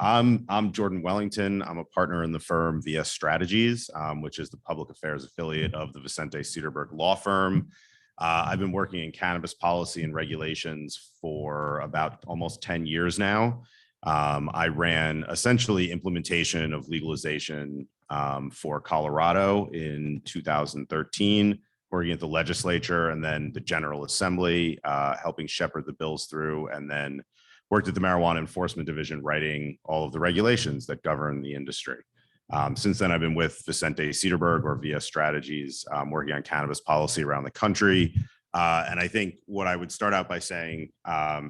I'm Jordan Wellington. I'm a partner in the firm VS Strategies, which is the public affairs affiliate of the Vicente Sederberg law firm. I've been working in cannabis policy and regulations for about almost 10 years now. I ran essentially implementation of legalization for Colorado in 2013, working at the legislature and then the General Assembly, helping shepherd the bills through, and then worked at the Marijuana Enforcement Division, writing all of the regulations that govern the industry. Since then, I've been with Vicente Sederberg, or VS Strategies, working on cannabis policy around the country. And I think what I would start out by saying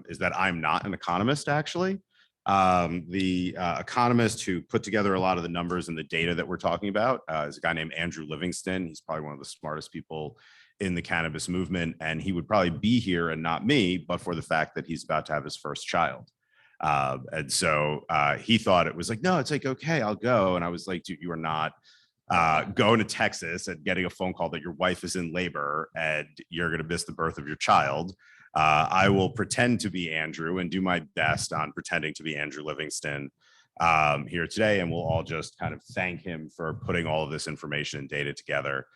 is that I'm not an economist, actually. The economist who put together a lot of the numbers and the data that we're talking about is a guy named Andrew Livingston. He's probably one of the smartest people in the cannabis movement, and he would probably be here and not me, but for the fact that he's about to have his first child. And so he thought it was like, no, it's like, okay, I'll go. And I was like, dude, you are not going to Texas and getting a phone call that your wife is in labor and you're going to miss the birth of your child. I will pretend to be Andrew and do my best on pretending to be Andrew Livingston here today. And we'll all just kind of thank him for putting all of this information and data together.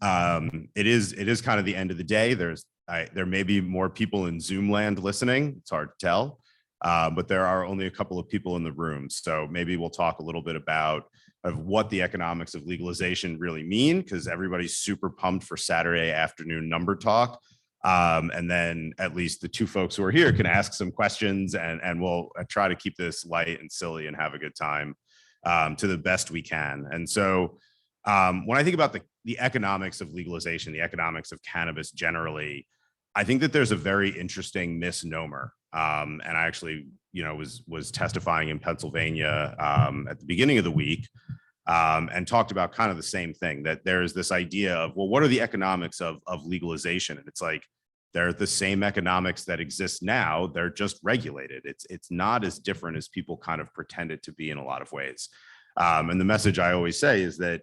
It is kind of the end of the day. There may be more people in Zoom land listening. It's hard to tell, but there are only a couple of people in the room. So maybe we'll talk a little bit about what the economics of legalization really mean, because everybody's super pumped for Saturday afternoon number talk. And then at least the two folks who are here can ask some questions, and we'll try to keep this light and silly and have a good time to the best we can. And so when I think about the economics of legalization, the economics of cannabis generally, I think that there's a very interesting misnomer. And I actually, was testifying in Pennsylvania at the beginning of the week and talked about kind of the same thing, that there's this idea of, well, what are the economics of legalization? And it's like, they're the same economics that exist now. They're just regulated. It's not as different as people kind of pretend it to be in a lot of ways. And the message I always say is that,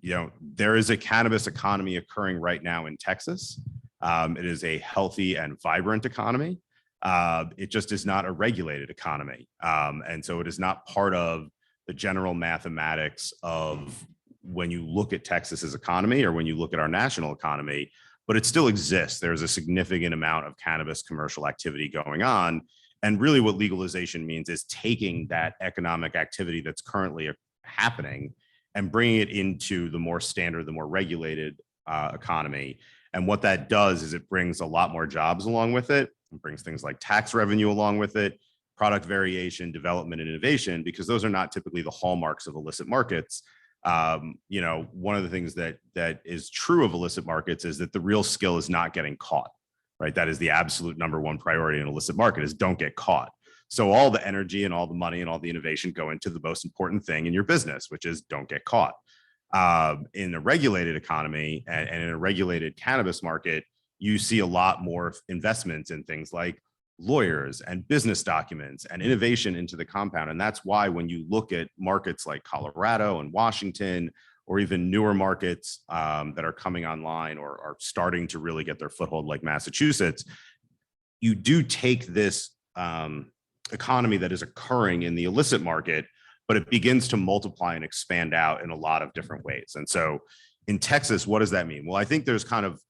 there is a cannabis economy occurring right now in Texas. It is a healthy and vibrant economy. It just is not a regulated economy. And so it is not part of the general mathematics of when you look at Texas's economy or when you look at our national economy, but it still exists. There's a significant amount of cannabis commercial activity going on. And really what legalization means is taking that economic activity that's currently happening and bringing it into the more standard, the more regulated economy. And what that does is it brings a lot more jobs along with it. It brings things like tax revenue along with it, product variation, development, and innovation, because those are not typically the hallmarks of illicit markets. One of the things that is true of illicit markets is that the real skill is not getting caught, right? That is the absolute number one priority in an illicit market, is don't get caught. So all the energy and all the money and all the innovation go into the most important thing in your business, which is don't get caught. In a regulated economy and in a regulated cannabis market, you see a lot more investments in things like lawyers and business documents and innovation into the compound. And that's why when you look at markets like Colorado and Washington, or even newer markets that are coming online or are starting to really get their foothold, like Massachusetts, you do take this economy that is occurring in the illicit market, but it begins to multiply and expand out in a lot of different ways. And so in Texas, what does that mean? Well, I think there's kind of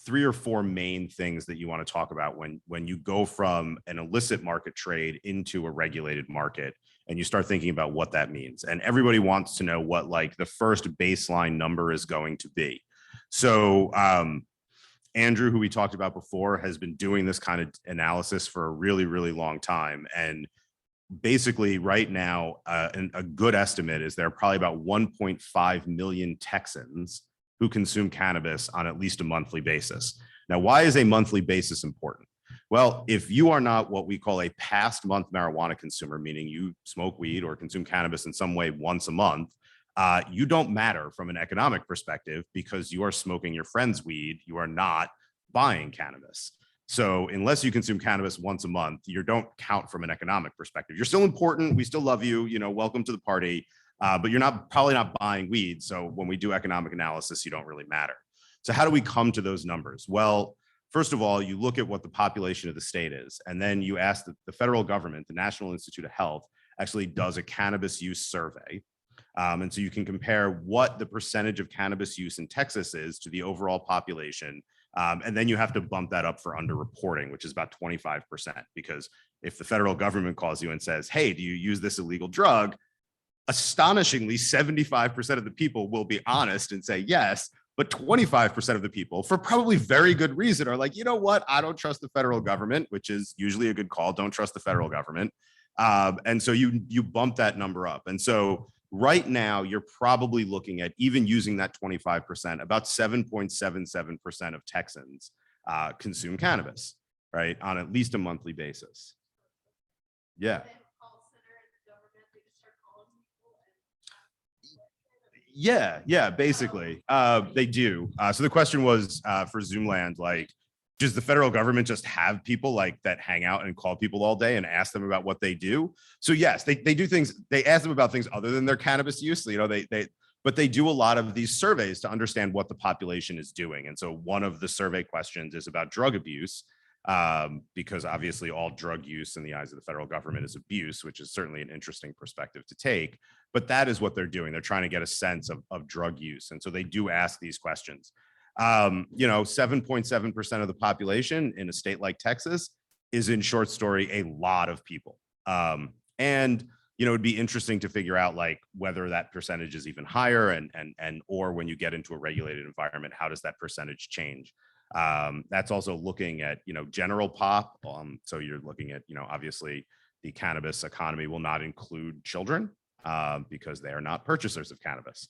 3 or 4 main things that you want to talk about when you go from an illicit market trade into a regulated market and you start thinking about what that means. And everybody wants to know what like the first baseline number is going to be. So Andrew, who we talked about before, has been doing this kind of analysis for a really, really long time. And basically right now, a good estimate is there are probably about 1.5 million Texans who consume cannabis on at least a monthly basis. Now, why is a monthly basis important? Well, if you are not what we call a past month marijuana consumer, meaning you smoke weed or consume cannabis in some way once a month, you don't matter from an economic perspective because you are smoking your friend's weed. You are not buying cannabis. So unless you consume cannabis once a month, you don't count from an economic perspective. You're still important. We still love you. Welcome to the party. But you're probably not buying weed. So when we do economic analysis, you don't really matter. So how do we come to those numbers? Well, first of all, you look at what the population of the state is, and then you ask the federal government, the National Institute of Health, actually does a cannabis use survey. And so you can compare what the percentage of cannabis use in Texas is to the overall population. And then you have to bump that up for underreporting, which is about 25%, because if the federal government calls you and says, hey, do you use this illegal drug? Astonishingly, 75% of the people will be honest and say yes, but 25% of the people, for probably very good reason, are like, you know what? I don't trust the federal government, which is usually a good call. Don't trust the federal government. And so you bump that number up. And so right now, you're probably looking at, even using that 25%, about 7.77% of Texans consume cannabis, right, on at least a monthly basis. Yeah. Yeah, basically, they do. So the question was for Zoomland, like, does the federal government just have people like that hang out and call people all day and ask them about what they do? So yes, they do things. They ask them about things other than their cannabis use. You know, but they do a lot of these surveys to understand what the population is doing. And so one of the survey questions is about drug abuse, because obviously all drug use in the eyes of the federal government is abuse, which is certainly an interesting perspective to take. But that is what they're doing. They're trying to get a sense of drug use. And so they do ask these questions. 7.7% of the population in a state like Texas is, in short story, a lot of people. And it'd be interesting to figure out like whether that percentage is even higher, and or when you get into a regulated environment, how does that percentage change? That's also looking at general pop. So you're looking at obviously the cannabis economy will not include children because they are not purchasers of cannabis.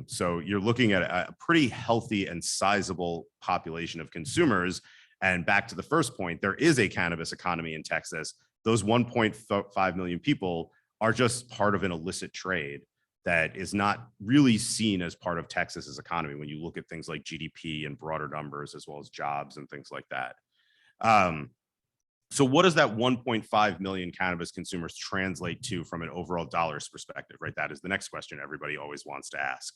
So you're looking at a pretty healthy and sizable population of consumers. And back to the first point, there is a cannabis economy in Texas. Those 1.5 million people are just part of an illicit trade that is not really seen as part of Texas's economy when you look at things like GDP and broader numbers, as well as jobs and things like that. So what does that 1.5 million cannabis consumers translate to from an overall dollars perspective, right? That is the next question everybody always wants to ask.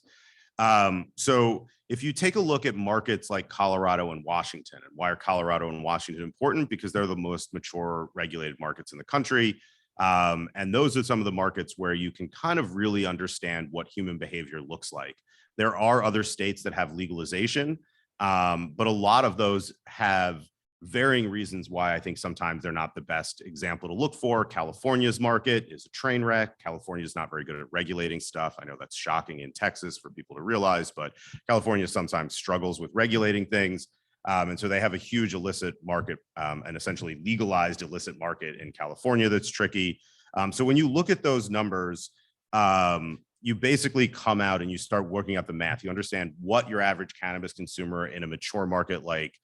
So if you take a look at markets like Colorado and Washington, and why are Colorado and Washington important? Because they're the most mature regulated markets in the country. And those are some of the markets where you can kind of really understand what human behavior looks like. There are other states that have legalization, but a lot of those have varying reasons why I think sometimes they're not the best example to look for. California's market is a train wreck. California is not very good at regulating stuff. I know that's shocking in Texas for people to realize, but California sometimes struggles with regulating things. And so they have a huge illicit market, and essentially legalized illicit market in California that's tricky. So when you look at those numbers, you basically come out and you start working out the math. You understand what your average cannabis consumer in a mature market like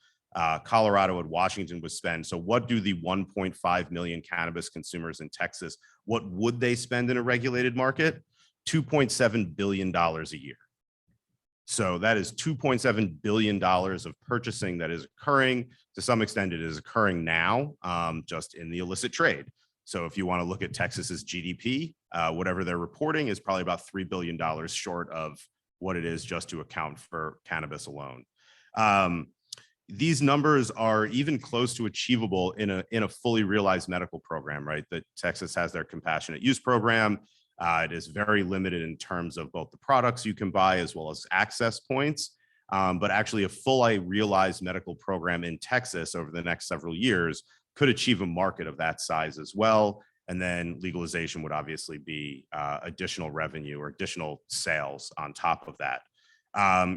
Colorado and Washington would spend. So what do the 1.5 million cannabis consumers in Texas, what would they spend in a regulated market? $2.7 billion a year. So that is $2.7 billion of purchasing that is occurring. To some extent, it is occurring now, just in the illicit trade. So if you want to look at Texas's GDP, whatever they're reporting is probably about $3 billion short of what it is just to account for cannabis alone. These numbers are even close to achievable in a fully realized medical program, right? That Texas has their compassionate use program. It is very limited in terms of both the products you can buy as well as access points. But actually a fully realized medical program in Texas over the next several years could achieve a market of that size as well. And then legalization would obviously be additional revenue or additional sales on top of that.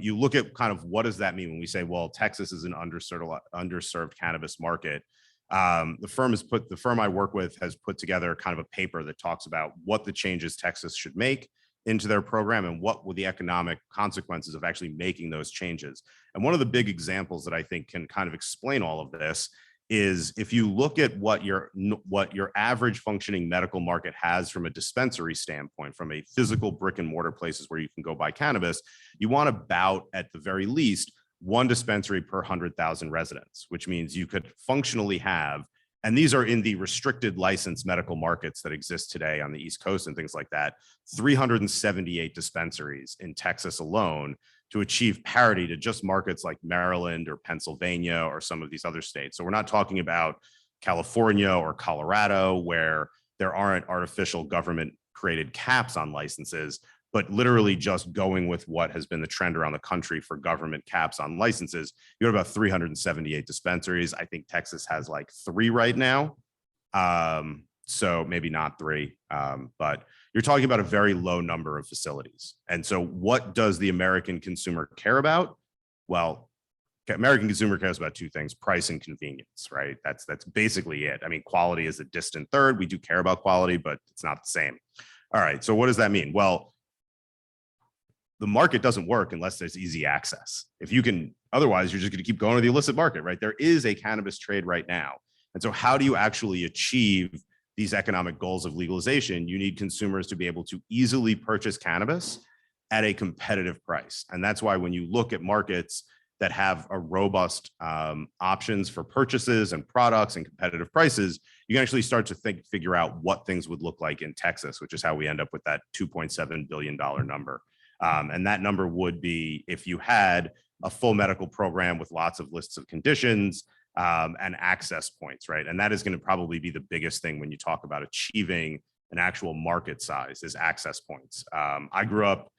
You look at kind of what does that mean when we say, well, Texas is an underserved cannabis market. The firm I work with has put together kind of a paper that talks about what the changes Texas should make into their program and what would the economic consequences of actually making those changes. And one of the big examples that I think can kind of explain all of this is if you look at what your average functioning medical market has from a dispensary standpoint, from a physical brick and mortar places where you can go buy cannabis, you want about, at the very least, one dispensary per 100,000 residents, which means you could functionally have, and these are in the restricted licensed medical markets that exist today on the East Coast and things like that, 378 dispensaries in Texas alone to achieve parity to just markets like Maryland or Pennsylvania or some of these other states. So we're not talking about California or Colorado where there aren't artificial government created caps on licenses, but literally just going with what has been the trend around the country for government caps on licenses, you have about 378 dispensaries. I think Texas has like 3 right now. So maybe not 3, but you're talking about a very low number of facilities. And so what does the American consumer care about? Well, American consumer cares about 2 things: price and convenience, right? That's basically it. I mean, quality is a distant third. We do care about quality, but it's not the same. All right, so what does that mean? Well, the market doesn't work unless there's easy access. If you can, otherwise you're just going to keep going to the illicit market, right? There is a cannabis trade right now. And so how do you actually achieve these economic goals of legalization? You need consumers to be able to easily purchase cannabis at a competitive price. And that's why when you look at markets that have a robust options for purchases and products and competitive prices, you can actually start to figure out what things would look like in Texas, which is how we end up with that $2.7 billion number. And that number would be if you had a full medical program with lots of lists of conditions and access points, right? And that is going to probably be the biggest thing when you talk about achieving an actual market size, is access points. I grew up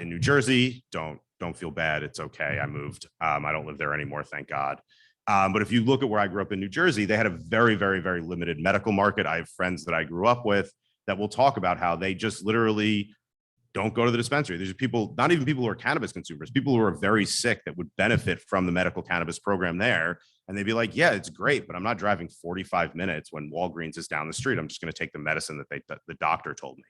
in New Jersey. Don't feel bad. It's okay. I moved. I don't live there anymore, thank God. But if you look at where I grew up in New Jersey, they had a very, very, very limited medical market. I have friends that I grew up with that will talk about how they just literally don't go to the dispensary. There's people, not even people who are cannabis consumers, people who are very sick that would benefit from the medical cannabis program there. And they'd be like, yeah, it's great, but I'm not driving 45 minutes when Walgreens is down the street. I'm just going to take the medicine that the doctor told me.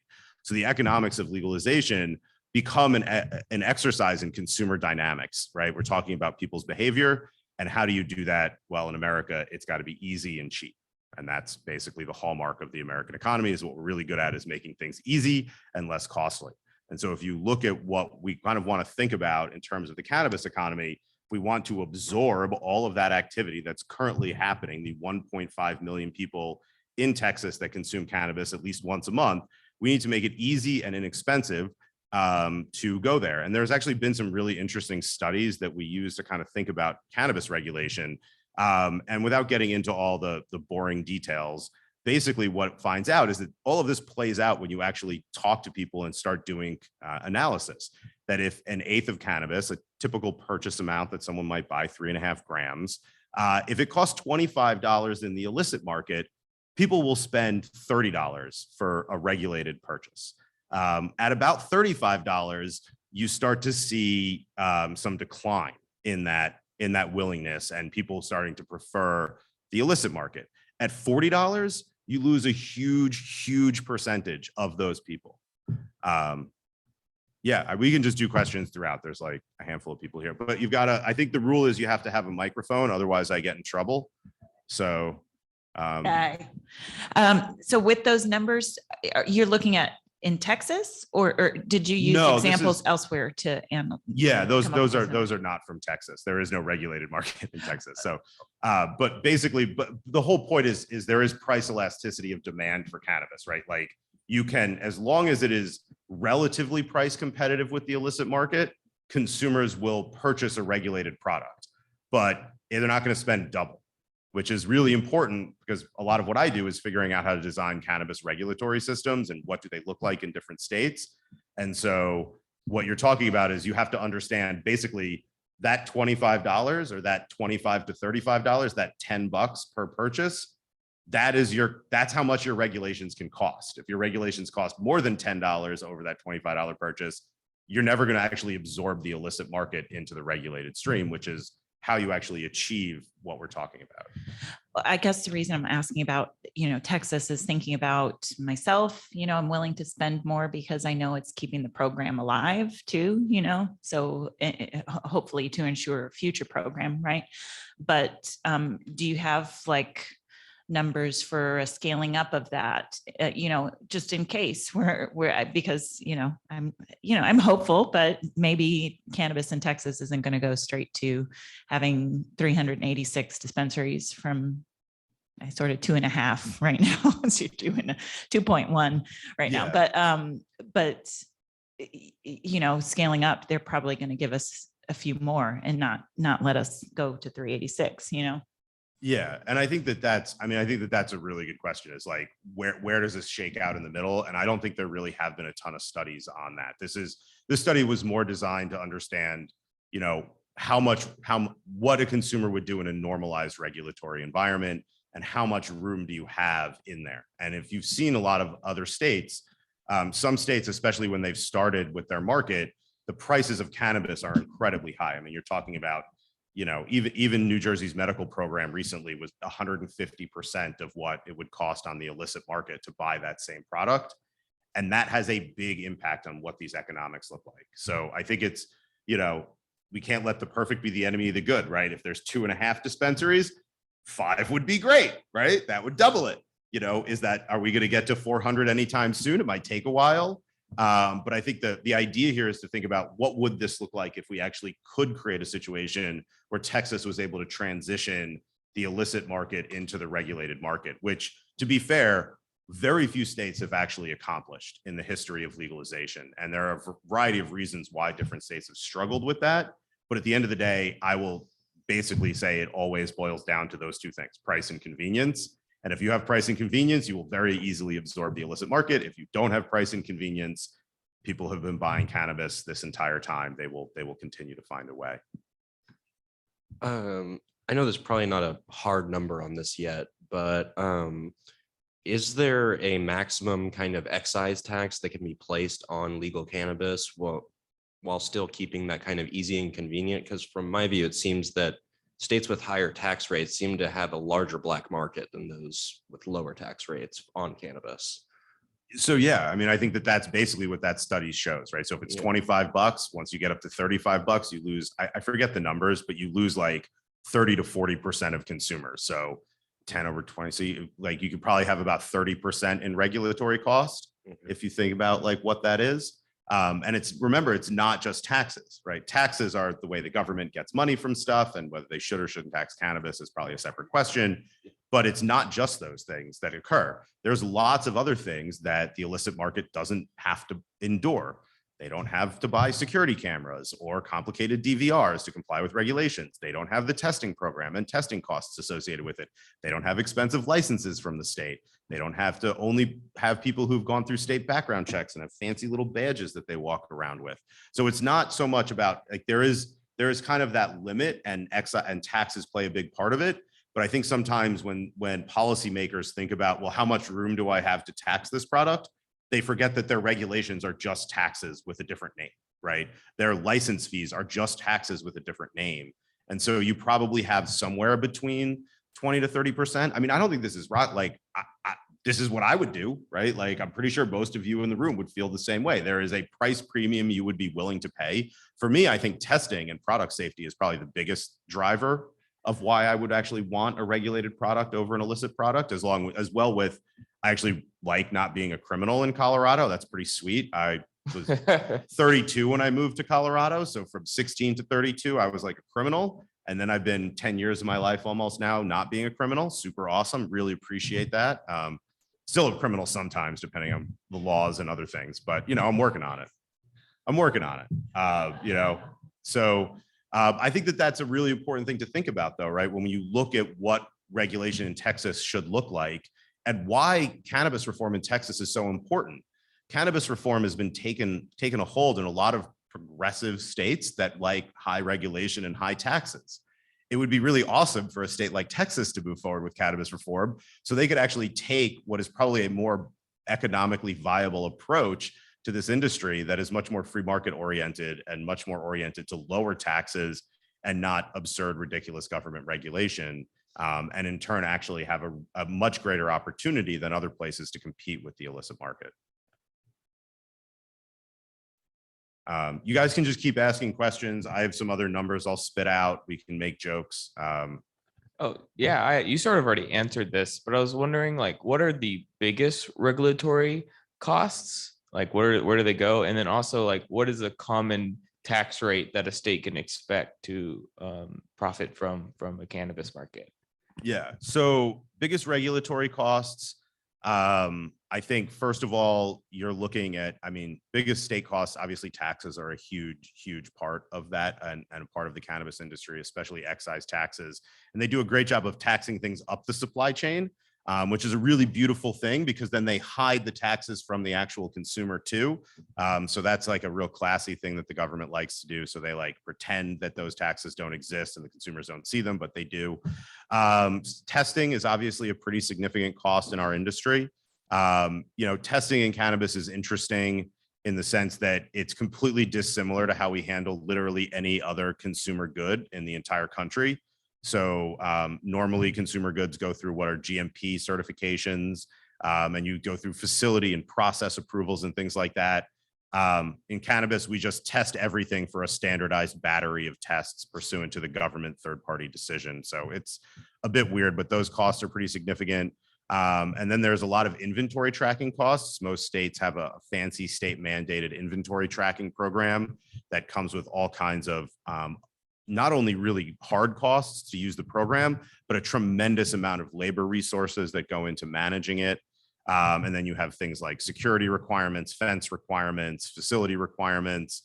So the economics of legalization become an exercise in consumer dynamics, right? We're talking about people's behavior, and how do you do that? Well, in America, it's got to be easy and cheap. And that's basically the hallmark of the American economy, is what we're really good at, is making things easy and less costly. And so if you look at what we kind of want to think about in terms of the cannabis economy, we want to absorb all of that activity that's currently happening, the 1.5 million people in Texas that consume cannabis at least once a month. We need to make it easy and inexpensive to go there. And there's actually been some really interesting studies that we use to kind of think about cannabis regulation. And without getting into all the boring details, basically what it finds out is that all of this plays out when you actually talk to people and start doing analysis. That if 1/8 of cannabis, a typical purchase amount that someone might buy, 3.5 grams, if it costs $25 in the illicit market, people will spend $30 for a regulated purchase. At about $35, you start to see some decline in that willingness, and people starting to prefer the illicit market. At $40, you lose a huge percentage of those people. Yeah, we can just do questions throughout. There's like a handful of people here, but you've got to, I think the rule is you have to have a microphone, otherwise I get in trouble. So, so with those numbers, you're looking at in Texas, or did you use examples elsewhere to analyze? Yeah, those are not from Texas. There is no regulated market in Texas. So, but basically, the whole point is there is price elasticity of demand for cannabis, right? Like you can, as long as it is relatively price competitive with the illicit market, consumers will purchase a regulated product, but they're not going to spend double, which is really important, because a lot of what I do is figuring out how to design cannabis regulatory systems and what do they look like in different states. And so what you're talking about is you have to understand basically that $25 or that $25 to $35, that $10 per purchase, that's how much your regulations can cost. If your regulations cost more than $10 over that $25 purchase, you're never going to actually absorb the illicit market into the regulated stream, which is how you actually achieve what we're talking about. Well, I guess the reason I'm asking about, Texas is thinking about myself. I'm willing to spend more because I know it's keeping the program alive too, so hopefully to ensure a future program, right? But do you have like numbers for a scaling up of that, just in case because, I'm hopeful, but maybe cannabis in Texas isn't going to go straight to having 386 dispensaries from sort of 2.5 right now. So you're doing a 2.1 right now, but scaling up, they're probably going to give us a few more and not let us go to 386, Yeah. And I think that I think that that's a really good question, is like, where does this shake out in the middle? And I don't think there really have been a ton of studies on that. This study was more designed to understand, you know, what a consumer would do in a normalized regulatory environment, and how much room do you have in there. And if you've seen a lot of other states, some states, especially when they've started with their market, the prices of cannabis are incredibly high. I mean, you're talking about, you know, even New Jersey's medical program recently was 150% of what it would cost on the illicit market to buy that same product. And that has a big impact on what these economics look like. So I think it's, you know, we can't let the perfect be the enemy of the good, right? If there's 2.5 dispensaries, 5 would be great, right? That would double it. You know, are we going to get to 400 anytime soon? It might take a while. But I think the idea here is to think about, what would this look like if we actually could create a situation where Texas was able to transition the illicit market into the regulated market, which, to be fair, very few states have actually accomplished in the history of legalization. And there are a variety of reasons why different states have struggled with that. But at the end of the day, I will basically say it always boils down to those two things: price and convenience. And if you have price and convenience, you will very easily absorb the illicit market. If you don't have price and convenience, people have been buying cannabis this entire time. They will continue to find a way. I know there's probably not a hard number on this yet, but is there a maximum kind of excise tax that can be placed on legal cannabis while still keeping that kind of easy and convenient? Because from my view, it seems that states with higher tax rates seem to have a larger black market than those with lower tax rates on cannabis. So yeah, I mean, I think that that's basically what that study shows, right? So if it's $25, once you get up to $35, you lose, I forget the numbers, but you lose like 30 to 40% of consumers. So 10 over 20. So you could probably have about 30% in regulatory cost, if you think about like what that is. And remember, it's not just taxes, right? Taxes are the way the government gets money from stuff, and whether they should or shouldn't tax cannabis is probably a separate question. But it's not just those things that occur. There's lots of other things that the illicit market doesn't have to endure. They don't have to buy security cameras or complicated DVRs to comply with regulations. They don't have the testing program and testing costs associated with it. They don't have expensive licenses from the state. They don't have to only have people who've gone through state background checks and have fancy little badges that they walk around with. So it's not so much about, like, there is kind of that limit, and taxes play a big part of it. But I think sometimes when policymakers think about, well, how much room do I have to tax this product, they forget that their regulations are just taxes with a different name, right? Their license fees are just taxes with a different name. And so you probably have somewhere between 20 to 30%. I mean, I don't think this is right. Like, this is what I would do, right? Like, I'm pretty sure most of you in the room would feel the same way. There is a price premium you would be willing to pay. For me, I think testing and product safety is probably the biggest driver of why I would actually want a regulated product over an illicit product, as well with, I actually like not being a criminal in Colorado. That's pretty sweet. I was 32 when I moved to Colorado. So from 16 to 32, I was like a criminal. And then I've been 10 years of my life almost now not being a criminal. Super awesome. Really appreciate that. Still a criminal sometimes, depending on the laws and other things. But, you know, I'm working on it. You know, so I think that that's a really important thing to think about, though, right? When you look at what regulation in Texas should look like, and why cannabis reform in Texas is so important. Cannabis reform has been taken a hold in a lot of progressive states that like high regulation and high taxes. It would be really awesome for a state like Texas to move forward with cannabis reform, so they could actually take what is probably a more economically viable approach to this industry that is much more free market oriented and much more oriented to lower taxes and not absurd, ridiculous government regulation. And in turn, actually have a much greater opportunity than other places to compete with the illicit market. You guys can just keep asking questions. I have some other numbers I'll spit out. We can make jokes. Oh, yeah, you sort of already answered this, but I was wondering, like, what are the biggest regulatory costs? Like, where do they go? And then also, like, what is a common tax rate that a state can expect to profit from a cannabis market? Yeah. So biggest regulatory costs. I think first of all, you're looking at, I mean, biggest state costs, obviously taxes are a huge part of that and a part of the cannabis industry, especially excise taxes. And they do a great job of taxing things up the supply chain, which is a really beautiful thing because then they hide the taxes from the actual consumer too. So that's like a real classy thing that the government likes to do. So they like pretend that those taxes don't exist and the consumers don't see them, but they do. Testing is obviously a pretty significant cost in our industry. Testing in cannabis is interesting in the sense that it's completely dissimilar to how we handle literally any other consumer good in the entire country. So normally consumer goods go through what are GMP certifications, and you go through facility and process approvals and things like that. In cannabis, we just test everything for a standardized battery of tests pursuant to the government third-party decision. So it's a bit weird, but those costs are pretty significant. And then there's a lot of inventory tracking costs. Most states have a fancy state mandated inventory tracking program that comes with all kinds of not only really hard costs to use the program, but a tremendous amount of labor resources that go into managing it. And then you have things like security requirements, fence requirements, facility requirements.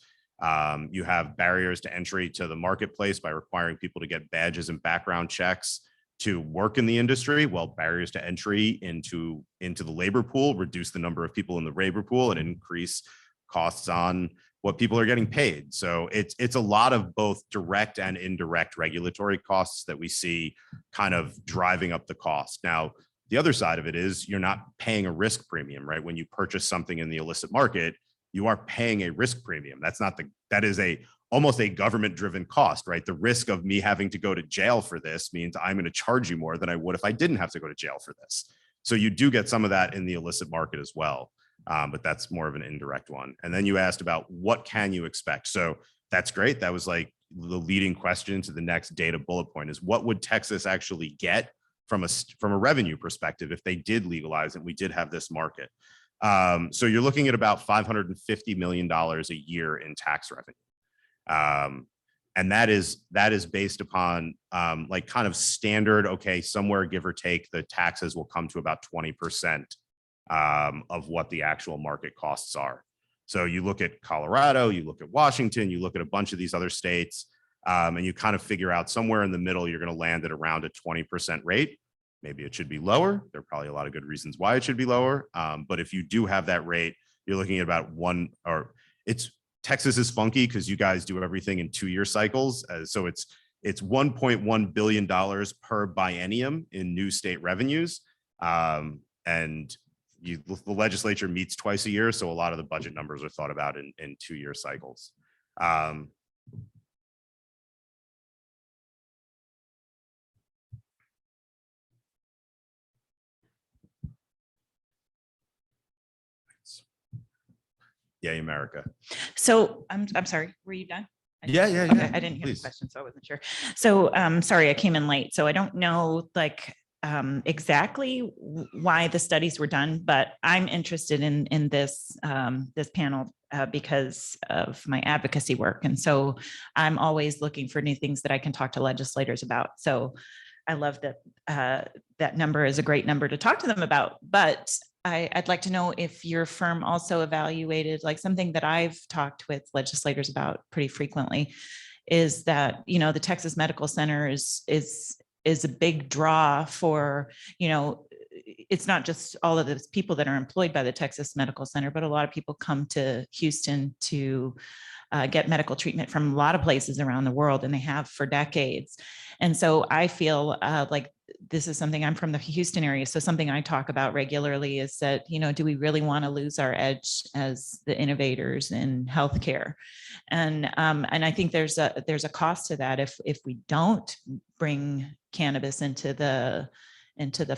You have barriers to entry to the marketplace by requiring people to get badges and background checks to work in the industry. Well, barriers to entry into the labor pool reduce the number of people in the labor pool and increase costs on what people are getting paid. So it's a lot of both direct and indirect regulatory costs that we see kind of driving up the cost. Now, the other side of it is you're not paying a risk premium, right? When you purchase something in the illicit market, you are paying a risk premium. That is almost a government driven cost, right? The risk of me having to go to jail for this means I'm going to charge you more than I would if I didn't have to go to jail for this. So you do get some of that in the illicit market as well. But that's more of an indirect one. And then you asked about what can you expect? So that's great. That was like the leading question to the next data bullet point is what would Texas actually get from a revenue perspective if they did legalize and we did have this market? So you're looking at about $550 million a year in tax revenue. And that is based upon like kind of standard, okay, somewhere give or take, the taxes will come to about 20% of what the actual market costs are. So you look at Colorado, you look at Washington, you look at a bunch of these other states, and you kind of figure out somewhere in the middle, you're going to land at around a 20% rate. Maybe it should be lower. There are probably a lot of good reasons why it should be lower. But if you do have that rate, you're looking at about Texas is funky because you guys do everything in 2-year cycles. So it's $1.1 billion per biennium in new state revenues. And the legislature meets twice a year. So a lot of the budget numbers are thought about in 2-year cycles. Yay, America. So I'm sorry, were you done? Yeah. Okay, I didn't hear Please. the question, so I wasn't sure. So sorry, I came in late, so I don't know like exactly why the studies were done, but I'm interested in this this panel because of my advocacy work. And so I'm always looking for new things that I can talk to legislators about. So I love that that number is a great number to talk to them about, but I'd like to know if your firm also evaluated, like something that I've talked with legislators about pretty frequently is that, you know, the Texas Medical Center is a big draw for, you know, it's not just all of those people that are employed by the Texas Medical Center, but a lot of people come to Houston to get medical treatment from a lot of places around the world, and they have for decades. And so I feel like this is something, I'm from the Houston area, so something I talk about regularly is that, you know, do we really want to lose our edge as the innovators in healthcare? And I think there's a cost to that if we don't bring cannabis into the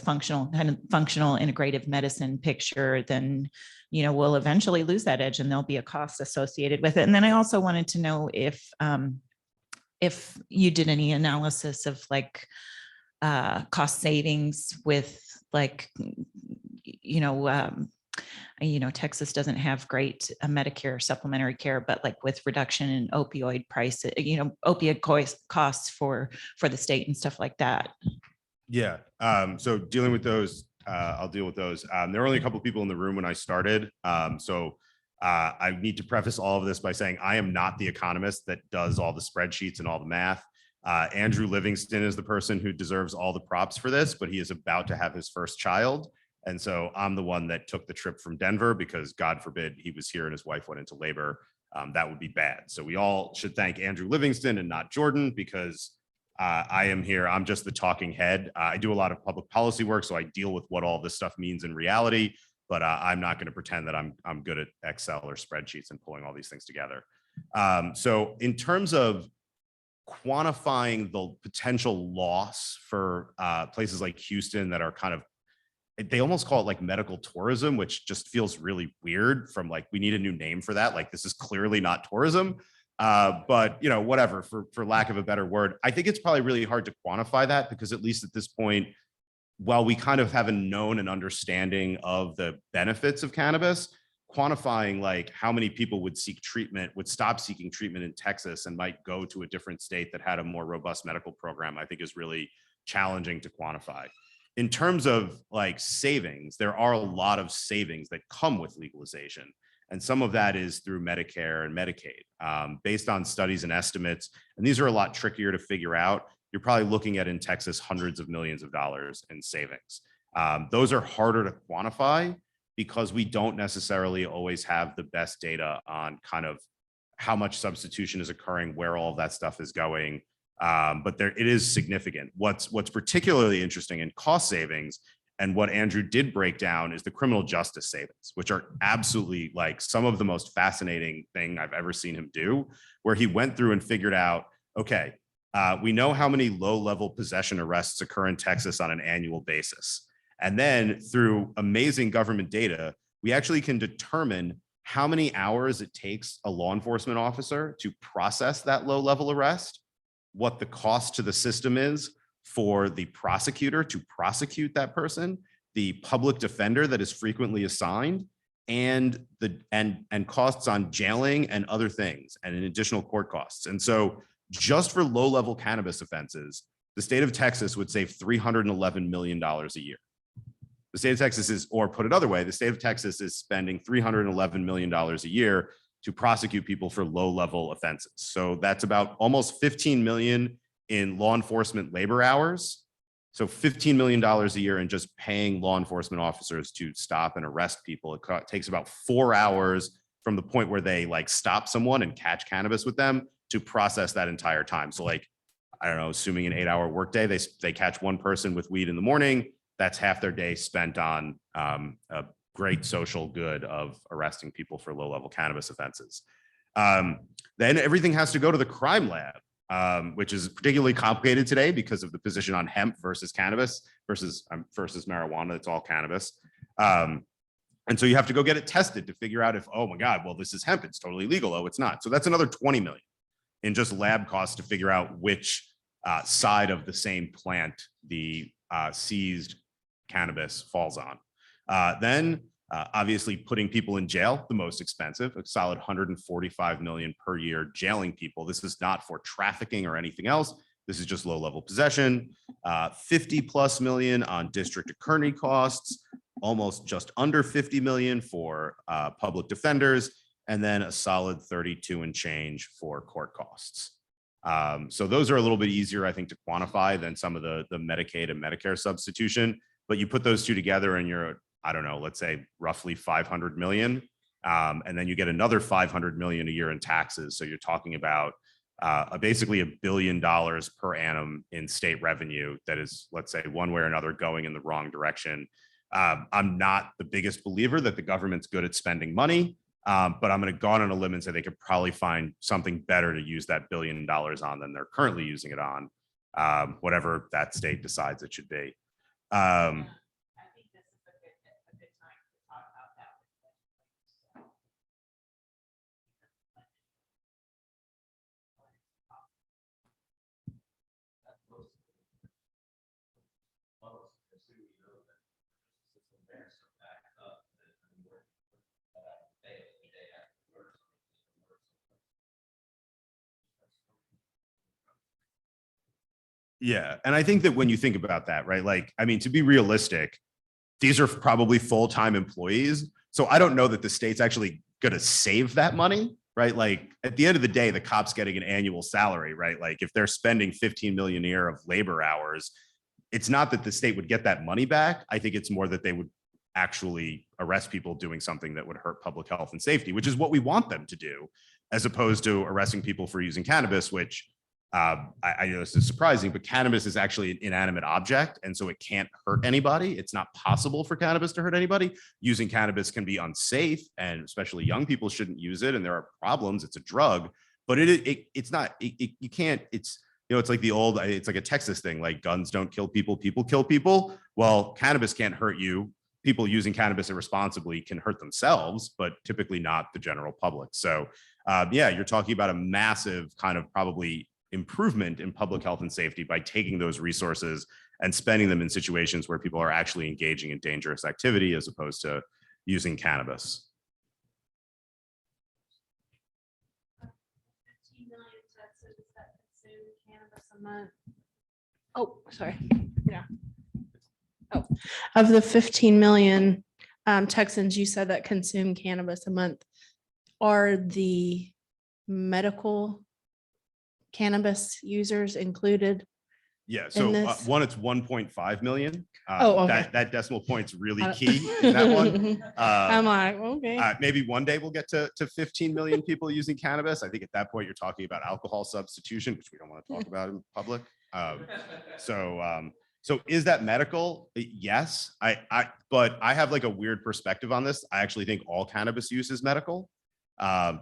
functional integrative medicine picture, then, you know, we'll eventually lose that edge and there'll be a cost associated with it. And then I also wanted to know if you did any analysis of like cost savings with like, Texas doesn't have great Medicare supplementary care, but like with reduction in opioid prices, opioid costs for the state and stuff like that. Yeah. So dealing with those I'll deal with those. There were only a couple of people in the room when I started. I need to preface all of this by saying I am not the economist that does all the spreadsheets and all the math. Andrew Livingston is the person who deserves all the props for this, but he is about to have his first child. And so I'm the one that took the trip from Denver because God forbid he was here and his wife went into labor. That would be bad. So we all should thank Andrew Livingston and not Jordan, because I am here. I'm just the talking head. I do a lot of public policy work, so I deal with what all this stuff means in reality, but I'm not going to pretend that I'm good at Excel or spreadsheets and pulling all these things together. So in terms of quantifying the potential loss for places like Houston that are kind of, they almost call it like medical tourism, which just feels really weird from like, we need a new name for that. Like, this is clearly not tourism, but you know, whatever, for lack of a better word. I think it's probably really hard to quantify that because at least at this point, while we kind of have a known and understanding of the benefits of cannabis, quantifying like how many people would seek treatment, would stop seeking treatment in Texas and might go to a different state that had a more robust medical program, I think is really challenging to quantify. In terms of like savings, there are a lot of savings that come with legalization. And some of that is through Medicare and Medicaid, based on studies and estimates. And these are a lot trickier to figure out. You're probably looking at in Texas hundreds of millions of dollars in savings. Those are harder to quantify because we don't necessarily always have the best data on kind of how much substitution is occurring, where all of that stuff is going. But it is significant. What's particularly interesting in cost savings, and what Andrew did break down, is the criminal justice savings, which are absolutely like some of the most fascinating thing I've ever seen him do, where he went through and figured out, okay, we know how many low-level possession arrests occur in Texas on an annual basis. And then through amazing government data, we actually can determine how many hours it takes a law enforcement officer to process that low-level arrest, what the cost to the system is for the prosecutor to prosecute that person, the public defender that is frequently assigned, and costs on jailing and other things, and additional court costs. And so just for low-level cannabis offenses, the state of Texas would save $311 million a year. The state of Texas is, or put another way, the state of Texas is spending $311 million a year to prosecute people for low-level offenses. So that's about almost 15 million in law enforcement labor hours. So $15 million a year in just paying law enforcement officers to stop and arrest people. It takes about 4 hours from the point where they like stop someone and catch cannabis with them to process that entire time. So like, I don't know, assuming an 8-hour workday, they catch one person with weed in the morning. That's half their day spent on a great social good of arresting people for low-level cannabis offenses. Then everything has to go to the crime lab, which is particularly complicated today because of the position on hemp versus cannabis versus marijuana. It's all cannabis. And so you have to go get it tested to figure out if, oh my God, well, this is hemp, it's totally legal. Oh, it's not. So that's another 20 million in just lab costs to figure out which side of the same plant the seized cannabis falls on. Then obviously putting people in jail, the most expensive, a solid 145 million per year jailing people. This is not for trafficking or anything else. This is just low-level possession. 50+ million on district attorney costs, almost just under 50 million for public defenders, and then a solid 32 and change for court costs. So those are a little bit easier, I think, to quantify than some of the Medicaid and Medicare substitution. But you put those two together and you're, I don't know, let's say roughly 500 million. And then you get another 500 million a year in taxes. So you're talking about basically $1 billion per annum in state revenue that is, let's say, one way or another going in the wrong direction. I'm not the biggest believer that the government's good at spending money. But I'm going to go on a limb and say they could probably find something better to use that $1 billion on than they're currently using it on, whatever that state decides it should be. I think this is a good time to talk about that. Yeah. And I think that when you think about that, right, like, I mean, to be realistic, these are probably full-time employees. So I don't know that the state's actually going to save that money, right? Like at the end of the day, the cop's getting an annual salary, right? Like if they're spending 15 million a year of labor hours, it's not that the state would get that money back. I think it's more that they would actually arrest people doing something that would hurt public health and safety, which is what we want them to do, as opposed to arresting people for using cannabis, which I know this is surprising, but cannabis is actually an inanimate object. And so it can't hurt anybody. It's not possible for cannabis to hurt anybody. Using cannabis can be unsafe, and especially young people shouldn't use it. And there are problems. It's a drug, but it's not, you can't, it's, you know, it's like it's like a Texas thing, like guns don't kill people, people kill people. Well, cannabis can't hurt you. People using cannabis irresponsibly can hurt themselves, but typically not the general public. So yeah, you're talking about a massive kind of probably improvement in public health and safety by taking those resources and spending them in situations where people are actually engaging in dangerous activity as opposed to using cannabis. 15 million Texans that consume cannabis a month. Oh, sorry. Yeah. Oh, of the 15 million Texans you said that consume cannabis a month, are the medical cannabis users included? Yeah, so this? one, it's 1.5 million. Oh, okay. That decimal point's really key in that one. I'm like, okay. Maybe one day we'll get to 15 million people using cannabis. I think at that point you're talking about alcohol substitution, which we don't want to talk about in public. So is that medical? Yes, but I have like a weird perspective on this. I actually think all cannabis use is medical,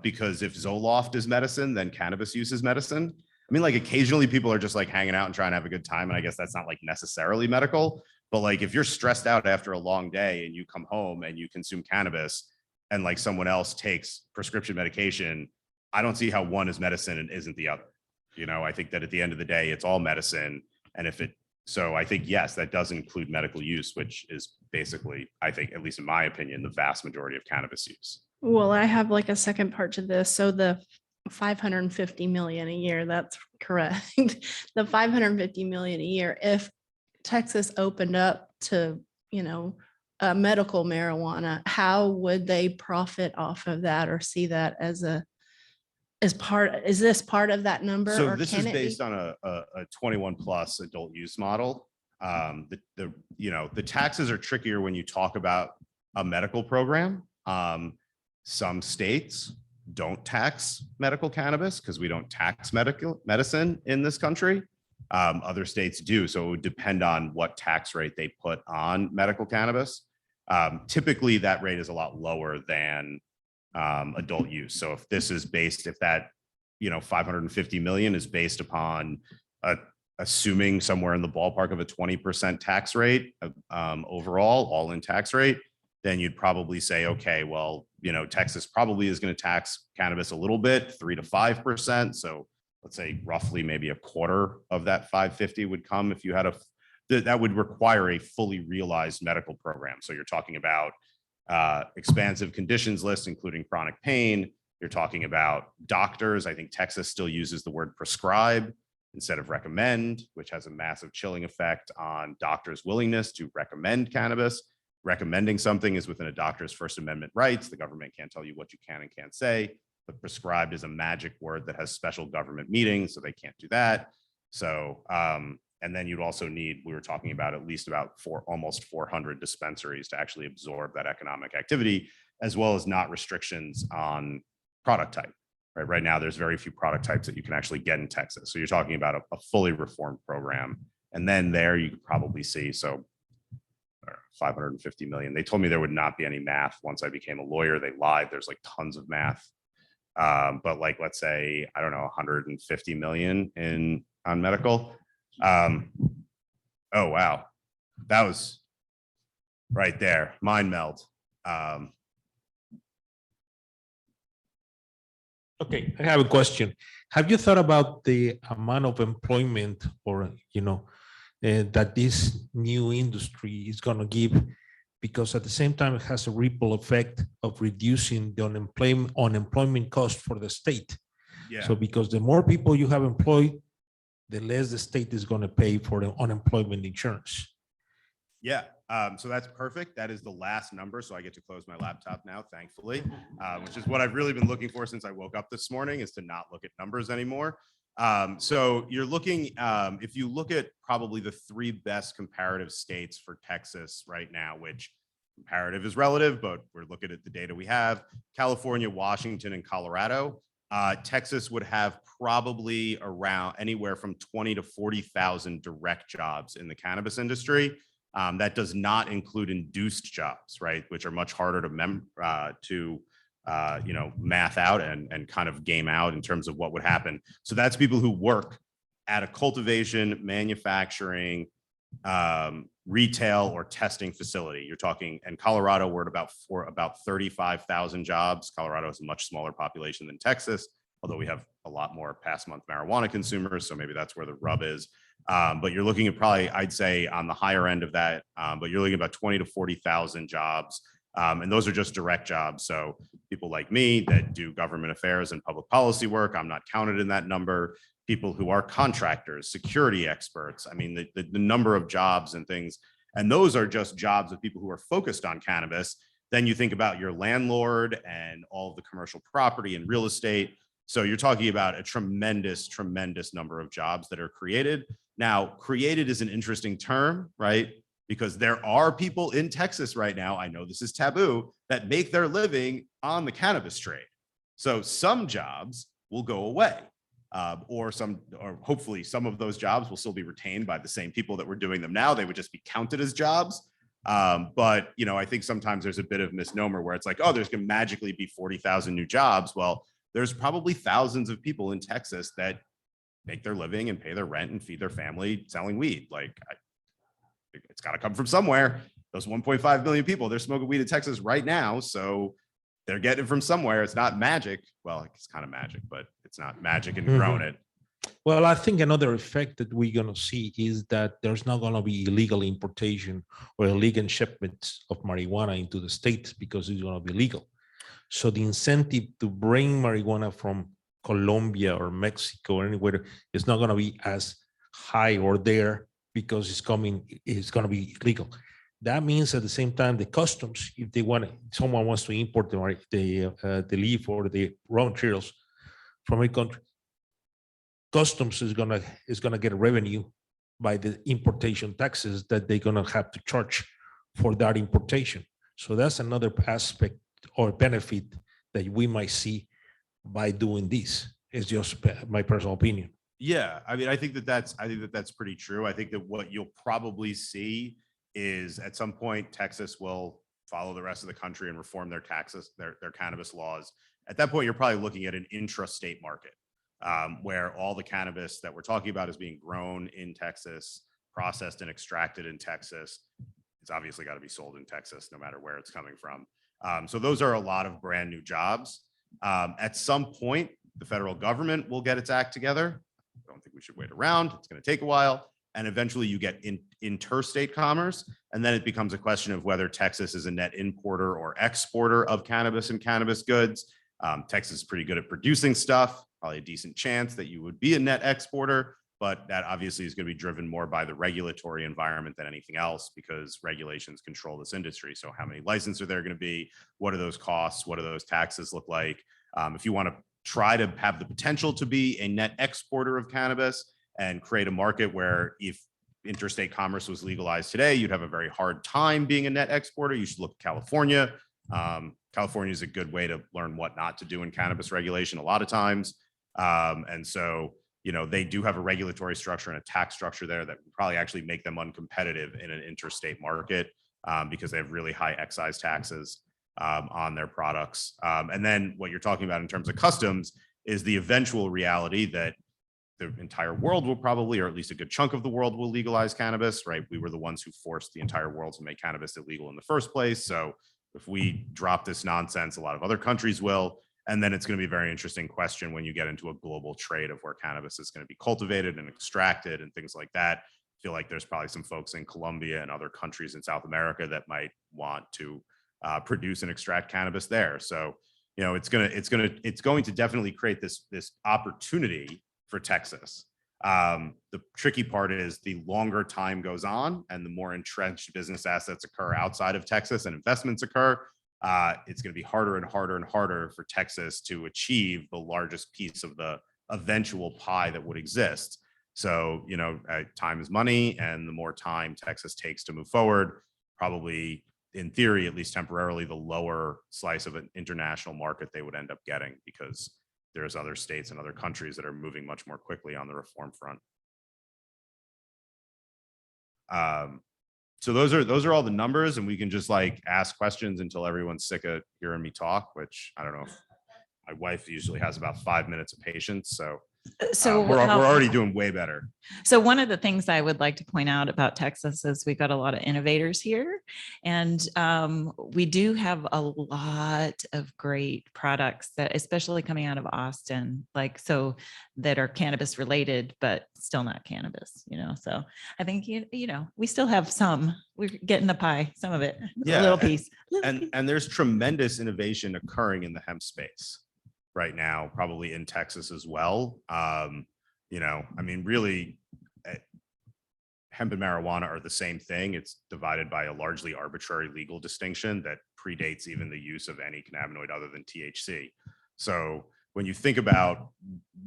because if Zoloft is medicine, then cannabis use is medicine. I mean, like occasionally people are just like hanging out and trying to have a good time, and I guess that's not like necessarily medical. But like if you're stressed out after a long day and you come home and you consume cannabis, and like someone else takes prescription medication, I don't see how one is medicine and isn't the other. You know, I think that at the end of the day, it's all medicine. And so I think, yes, that does include medical use, which is basically, I think, at least in my opinion, the vast majority of cannabis use. Well, I have like a second part to this. So the 550 million a year, that's correct. The 550 million a year, if Texas opened up to, you know, medical marijuana, how would they profit off of that or see that as is this part of that number? So or this can is it be? based on a 21 plus adult use model. The taxes are trickier when you talk about a medical program. Some states don't tax medical cannabis because we don't tax medicine in this country. Other states do. So it would depend on what tax rate they put on medical cannabis. Typically that rate is a lot lower than adult use. So if that, 550 million is based upon assuming somewhere in the ballpark of a 20% tax rate overall, all in tax rate, then you'd probably say, okay, well, Texas probably is going to tax cannabis a little bit, 3 to 5%. So let's say roughly maybe a quarter of that 550 would come if you had that would require a fully realized medical program. So you're talking about expansive conditions list, including chronic pain. You're talking about doctors. I think Texas still uses the word prescribe instead of recommend, which has a massive chilling effect on doctors' willingness to recommend cannabis. Recommending something is within a doctor's First Amendment rights. The government can't tell you what you can and can't say, but prescribed is a magic word that has special government meetings, so they can't do that. So, and then you'd also need, we were talking about at least about almost 400 dispensaries to actually absorb that economic activity, as well as not restrictions on product type. Right now, there's very few product types that you can actually get in Texas. So you're talking about a fully reformed program. And then there you could probably see, so 550 million. They told me there would not be any math once I became a lawyer. They lied. There's like tons of math. But like, let's say, I don't know, 150 million on medical. Oh, wow. That was right there. Mind meld. Okay, I have a question. Have you thought about the amount of employment or, that this new industry is going to give? Because at the same time, it has a ripple effect of reducing the unemployment cost for the state. Yeah. So because the more people you have employed, the less the state is going to pay for the unemployment insurance. Yeah. So that's perfect. That is the last number. So I get to close my laptop now, thankfully, which is what I've really been looking for since I woke up this morning, is to not look at numbers anymore. So you're looking, if you look at probably the 3 best comparative states for Texas right now, which comparative is relative, but we're looking at the data we have: California, Washington, and Colorado. Texas would have probably around anywhere from 20 to 40,000 direct jobs in the cannabis industry. That does not include induced jobs, right, which are much harder to math out and kind of game out in terms of what would happen. So that's people who work at a cultivation, manufacturing, retail, or testing facility. You're talking, in Colorado, we're at about 35,000 jobs. Colorado has a much smaller population than Texas, although we have a lot more past month marijuana consumers. So maybe that's where the rub is. But you're looking at probably, I'd say, on the higher end of that, but you're looking at about 20 to 40,000 jobs. And those are just direct jobs. So people like me that do government affairs and public policy work, I'm not counted in that number. People who are contractors, security experts. I mean, the number of jobs and things, and those are just jobs of people who are focused on cannabis. Then you think about your landlord and all of the commercial property and real estate. So you're talking about a tremendous, tremendous number of jobs that are created. Now, created is an interesting term, right? Because there are people in Texas right now, I know this is taboo, that make their living on the cannabis trade. So some jobs will go away, or hopefully some of those jobs will still be retained by the same people that were doing them now. They would just be counted as jobs. But, I think sometimes there's a bit of misnomer where it's like, oh, there's going to magically be 40,000 new jobs. Well, there's probably thousands of people in Texas that make their living and pay their rent and feed their family selling weed. Like, it's got to come from somewhere. Those 1.5 million people, they're smoking weed in Texas right now. So they're getting it from somewhere. It's not magic. Well, it's kind of magic, but it's not magic and growing it. Well, I think another effect that we're going to see is that there's not going to be illegal importation or illegal shipments of marijuana into the states because it's going to be legal. So the incentive to bring marijuana from Colombia or Mexico or anywhere is not going to be as high or there because it's going to be legal. That means at the same time, the customs, if someone wants to import the leaf or the raw materials from a country, customs is gonna get a revenue by the importation taxes that they're gonna have to charge for that importation. So that's another aspect or benefit that we might see by doing this. It's just my personal opinion. Yeah, I mean, I think that's pretty true. I think that what you'll probably see is at some point Texas will follow the rest of the country and reform their taxes, their cannabis laws. At that point, you're probably looking at an intrastate market where all the cannabis that we're talking about is being grown in Texas, processed and extracted in Texas. It's obviously got to be sold in Texas, no matter where it's coming from. So those are a lot of brand new jobs. At some point, the federal government will get its act together. I don't think we should wait around. It's going to take a while. And eventually you get interstate commerce. And then it becomes a question of whether Texas is a net importer or exporter of cannabis and cannabis goods. Texas is pretty good at producing stuff, probably a decent chance that you would be a net exporter, but that obviously is going to be driven more by the regulatory environment than anything else because regulations control this industry. So how many licenses are there going to be? What are those costs? What do those taxes look like? If you want to try to have the potential to be a net exporter of cannabis and create a market where if interstate commerce was legalized today, you'd have a very hard time being a net exporter. You should look at California. California is a good way to learn what not to do in cannabis regulation a lot of times. And so, they do have a regulatory structure and a tax structure there that would probably actually make them uncompetitive in an interstate market because they have really high excise taxes on their products. And then what you're talking about in terms of customs is the eventual reality that the entire world will probably, or at least a good chunk of the world will legalize cannabis, right? We were the ones who forced the entire world to make cannabis illegal in the first place. So if we drop this nonsense, a lot of other countries will. And then it's going to be a very interesting question when you get into a global trade of where cannabis is going to be cultivated and extracted and things like that. I feel like there's probably some folks in Colombia and other countries in South America that might want to produce and extract cannabis there. So, it's going to definitely create this opportunity for Texas. The tricky part is the longer time goes on and the more entrenched business assets occur outside of Texas and investments occur, it's going to be harder and harder and harder for Texas to achieve the largest piece of the eventual pie that would exist. So, you know, time is money, and the more time Texas takes to move forward, probably in theory, at least temporarily, the lower slice of an international market they would end up getting, because there's other states and other countries that are moving much more quickly on the reform front. So those are all the numbers, and we can just like ask questions until everyone's sick of hearing me talk, which I don't know if my wife usually has about 5 minutes of patience. So we're already doing way better. So one of the things I would like to point out about Texas is we've got a lot of innovators here, and we do have a lot of great products that, especially coming out of Austin, like, so that are cannabis related, but still not cannabis, you know? So I think, you know, we still have some, we're getting the pie, some of it, a little piece. And there's tremendous innovation occurring in the hemp space right now, probably in Texas as well. You know, I mean, really, hemp and marijuana are the same thing. It's divided by a largely arbitrary legal distinction that predates even the use of any cannabinoid other than THC. So when you think about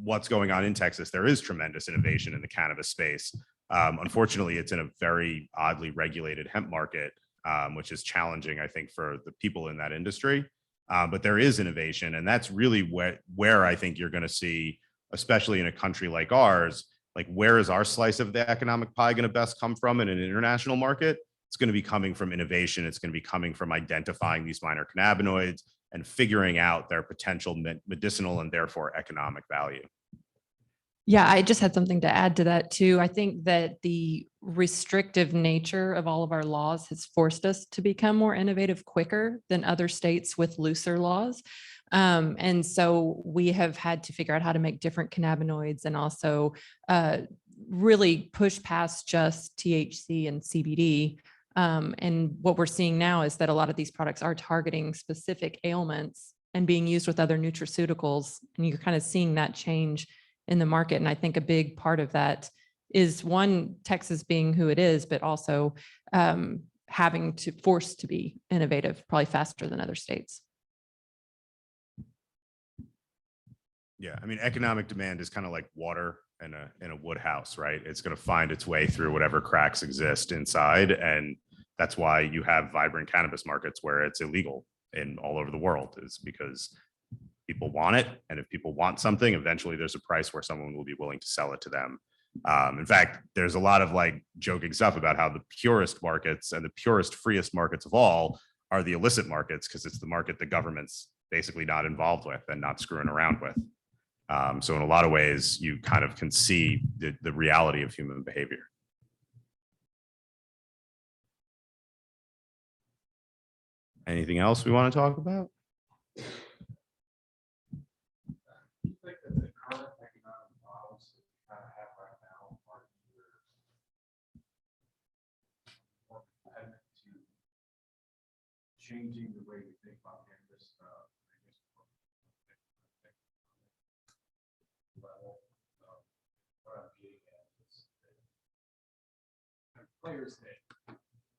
what's going on in Texas, there is tremendous innovation in the cannabis space. Unfortunately, it's in a very oddly regulated hemp market, which is challenging, I think, for the people in that industry. But there is innovation, and that's really where I think you're going to see, especially in a country like ours, like, where is our slice of the economic pie going to best come from in an international market? It's going to be coming from innovation. It's going to be coming from identifying these minor cannabinoids and figuring out their potential medicinal and therefore economic value. Yeah, I just had something to add to that too. I think that the restrictive nature of all of our laws has forced us to become more innovative quicker than other states with looser laws. And so we have had to figure out how to make different cannabinoids and also really push past just THC and CBD. And what we're seeing now is that a lot of these products are targeting specific ailments and being used with other nutraceuticals. And you're kind of seeing that change in the market. And I think a big part of that is, one, Texas being who it is, but also having to force to be innovative, probably faster than other states. Yeah, I mean, economic demand is kind of like water in a wood house, right? It's going to find its way through whatever cracks exist inside. And that's why you have vibrant cannabis markets where it's illegal in all over the world, is because people want it. And if people want something, eventually there's a price where someone will be willing to sell it to them. In fact, there's a lot of like joking stuff about how the purest markets and the purest, freest markets of all are the illicit markets, because it's the market the government's basically not involved with and not screwing around with. So in a lot of ways, you kind of can see the reality of human behavior. Anything else we want to talk about? Changing the way we think about cannabis, level. What I'm getting at is that players that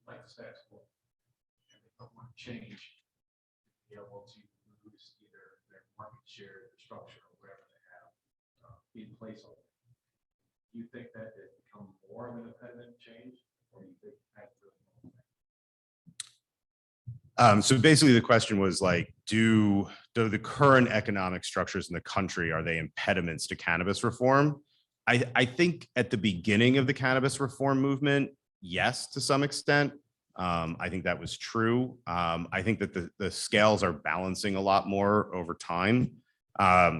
like the status quo and they don't want to change to be able to lose either their market share, their structure, or whatever they have in place already. Do you think that it become more of an impediment change, or do you think that's really more? So basically the question was like, do the current economic structures in the country, are they impediments to cannabis reform? I think at the beginning of the cannabis reform movement, yes, to some extent. I think that was true. I think that the scales are balancing a lot more over time.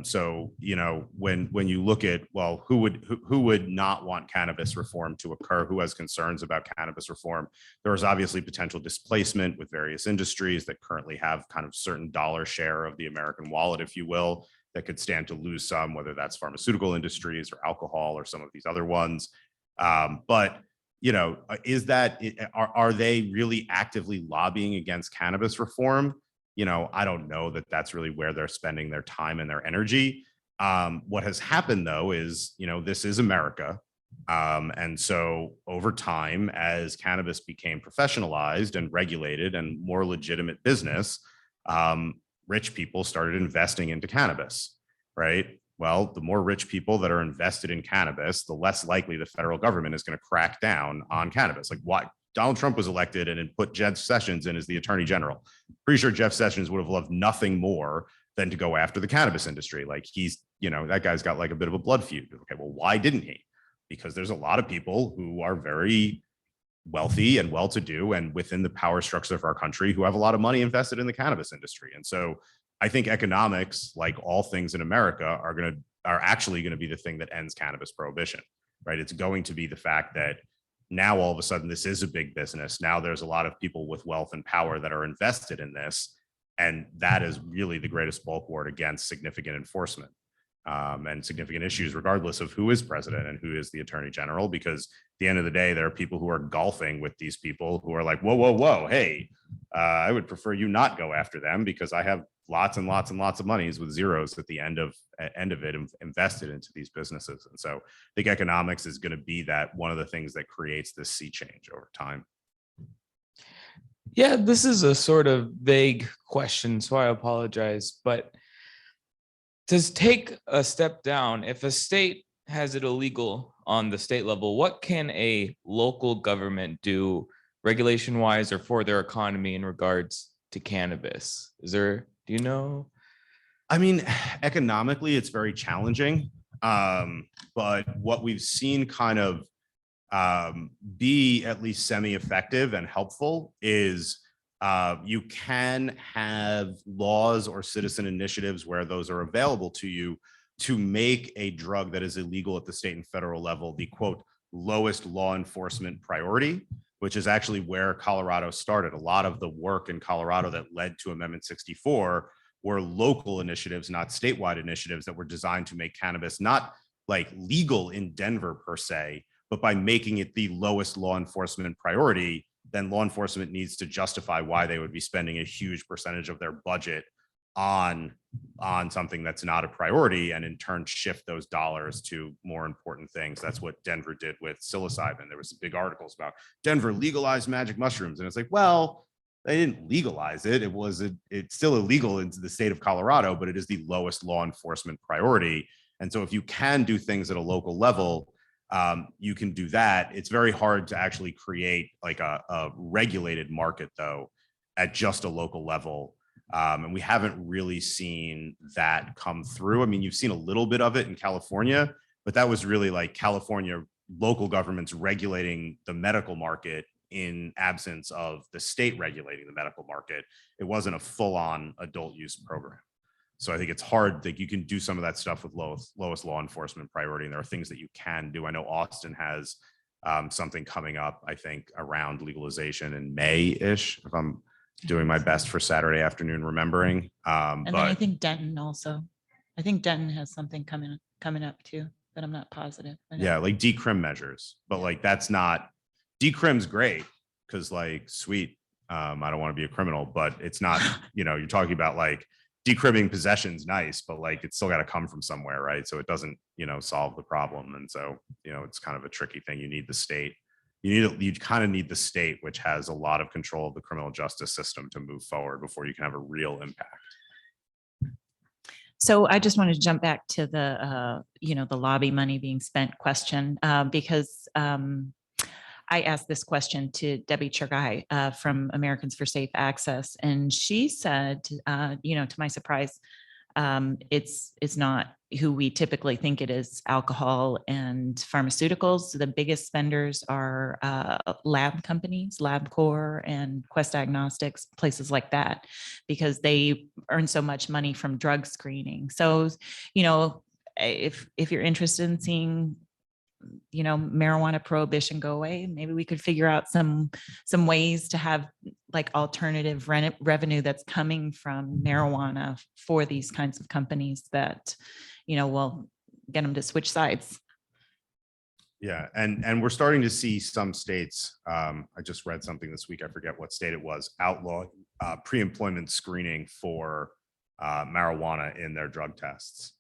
So, you know, when you look at, well, who would not want cannabis reform to occur? Who has concerns about cannabis reform? There is obviously potential displacement with various industries that currently have kind of certain dollar share of the American wallet, if you will, that could stand to lose some, whether that's pharmaceutical industries or alcohol or some of these other ones. But, you know, are they really actively lobbying against cannabis reform? You know, I don't know that that's really where they're spending their time and their energy. What has happened though is, this is America. And so over time, as cannabis became professionalized and regulated and more legitimate business, rich people started investing into cannabis, right? Well, the more rich people that are invested in cannabis, the less likely the federal government is going to crack down on cannabis. Like why Donald Trump was elected and put Jeff Sessions in as the attorney general. Pretty sure Jeff Sessions would have loved nothing more than to go after the cannabis industry. Like he's, that guy's got like a bit of a blood feud. Okay, well, why didn't he? Because there's a lot of people who are very wealthy and well-to-do and within the power structure of our country who have a lot of money invested in the cannabis industry. And so I think economics, like all things in America, are actually going to be the thing that ends cannabis prohibition, right? It's going to be the fact that now all of a sudden this is a big business. Now there's a lot of people with wealth and power that are invested in this. And that is really the greatest bulwark against significant enforcement and significant issues, regardless of who is president and who is the attorney general, because at the end of the day, there are people who are golfing with these people who are like, whoa, whoa, whoa, hey, I would prefer you not go after them because I have lots and lots and lots of monies with zeros at the end of it invested into these businesses. And so I think economics is going to be that one of the things that creates this sea change over time. Yeah, this is a sort of vague question, so I apologize, but to take a step down, if a state has it illegal on the state level, what can a local government do regulation wise or for their economy in regards to cannabis? Do you know? I mean, economically, it's very challenging. But what we've seen kind of be at least semi-effective and helpful is you can have laws or citizen initiatives where those are available to you to make a drug that is illegal at the state and federal level the quote lowest law enforcement priority, which is actually where Colorado started. A lot of the work in Colorado that led to Amendment 64 were local initiatives, not statewide initiatives that were designed to make cannabis not like legal in Denver per se, but by making it the lowest law enforcement priority, then law enforcement needs to justify why they would be spending a huge percentage of their budget on something that's not a priority, and in turn shift those dollars to more important things. That's what Denver did with psilocybin. There was some big articles about Denver legalized magic mushrooms, and it's like, well, they didn't legalize it. It's still illegal in the state of Colorado, but it is the lowest law enforcement priority. And so if you can do things at a local level, you can do that. It's very hard to actually create like a regulated market though at just a local level. And we haven't really seen that come through. I mean, you've seen a little bit of it in California, but that was really like California local governments regulating the medical market in absence of the state regulating the medical market. It wasn't a full-on adult use program. So I think it's hard that you can do some of that stuff with lowest law enforcement priority. And there are things that you can do. I know Austin has something coming up, I think, around legalization in May-ish, if I'm doing my best for Saturday afternoon remembering. And then I think Denton also. I think Denton has something coming up too, but I'm not positive. Yeah, like decrim measures, but like that's not, decrim's great because like sweet, I don't want to be a criminal, but it's not, you're talking about like decrimming possession's nice, but like it's still got to come from somewhere, right? So it doesn't, solve the problem. And so, it's kind of a tricky thing. You need the state. You kind of need the state, which has a lot of control of the criminal justice system to move forward before you can have a real impact. So I just wanted to jump back to the, the lobby money being spent question, because I asked this question to Debbie Chergai from Americans for Safe Access, and she said, to my surprise, it's not who we typically think it is, alcohol and pharmaceuticals. The biggest spenders are lab companies, LabCorp and Quest Diagnostics, places like that, because they earn so much money from drug screening. So, if you're interested in seeing marijuana prohibition go away, maybe we could figure out some ways to have like alternative revenue that's coming from marijuana for these kinds of companies that, will get them to switch sides. Yeah. And we're starting to see some states, I just read something this week, I forget what state it was, outlaw pre-employment screening for marijuana in their drug tests.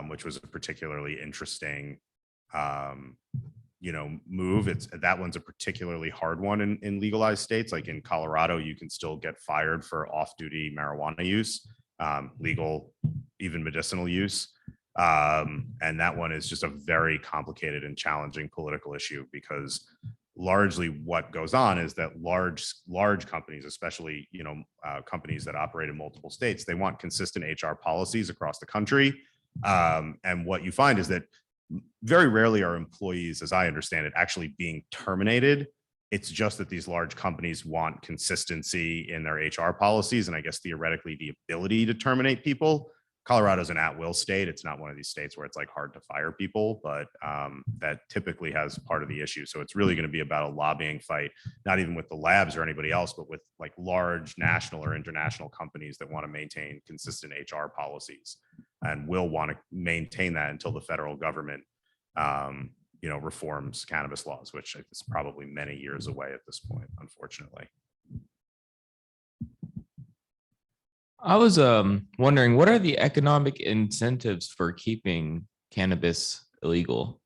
which was a particularly interesting, move. That one's a particularly hard one in legalized states. Like in Colorado, you can still get fired for off-duty marijuana use, legal, even medicinal use. And that one is just a very complicated and challenging political issue, because largely what goes on is that large companies, especially companies that operate in multiple states, they want consistent HR policies across the country. And what you find is that very rarely are employees, as I understand it, actually being terminated. It's just that these large companies want consistency in their HR policies, and I guess theoretically the ability to terminate people. Colorado's an at-will state. It's not one of these states where it's like hard to fire people, but that typically has part of the issue. So it's really going to be about a lobbying fight, not even with the labs or anybody else, but with like large national or international companies that want to maintain consistent HR policies, and will want to maintain that until the federal government, reforms cannabis laws, which is probably many years away at this point, unfortunately. I was wondering, what are the economic incentives for keeping cannabis illegal?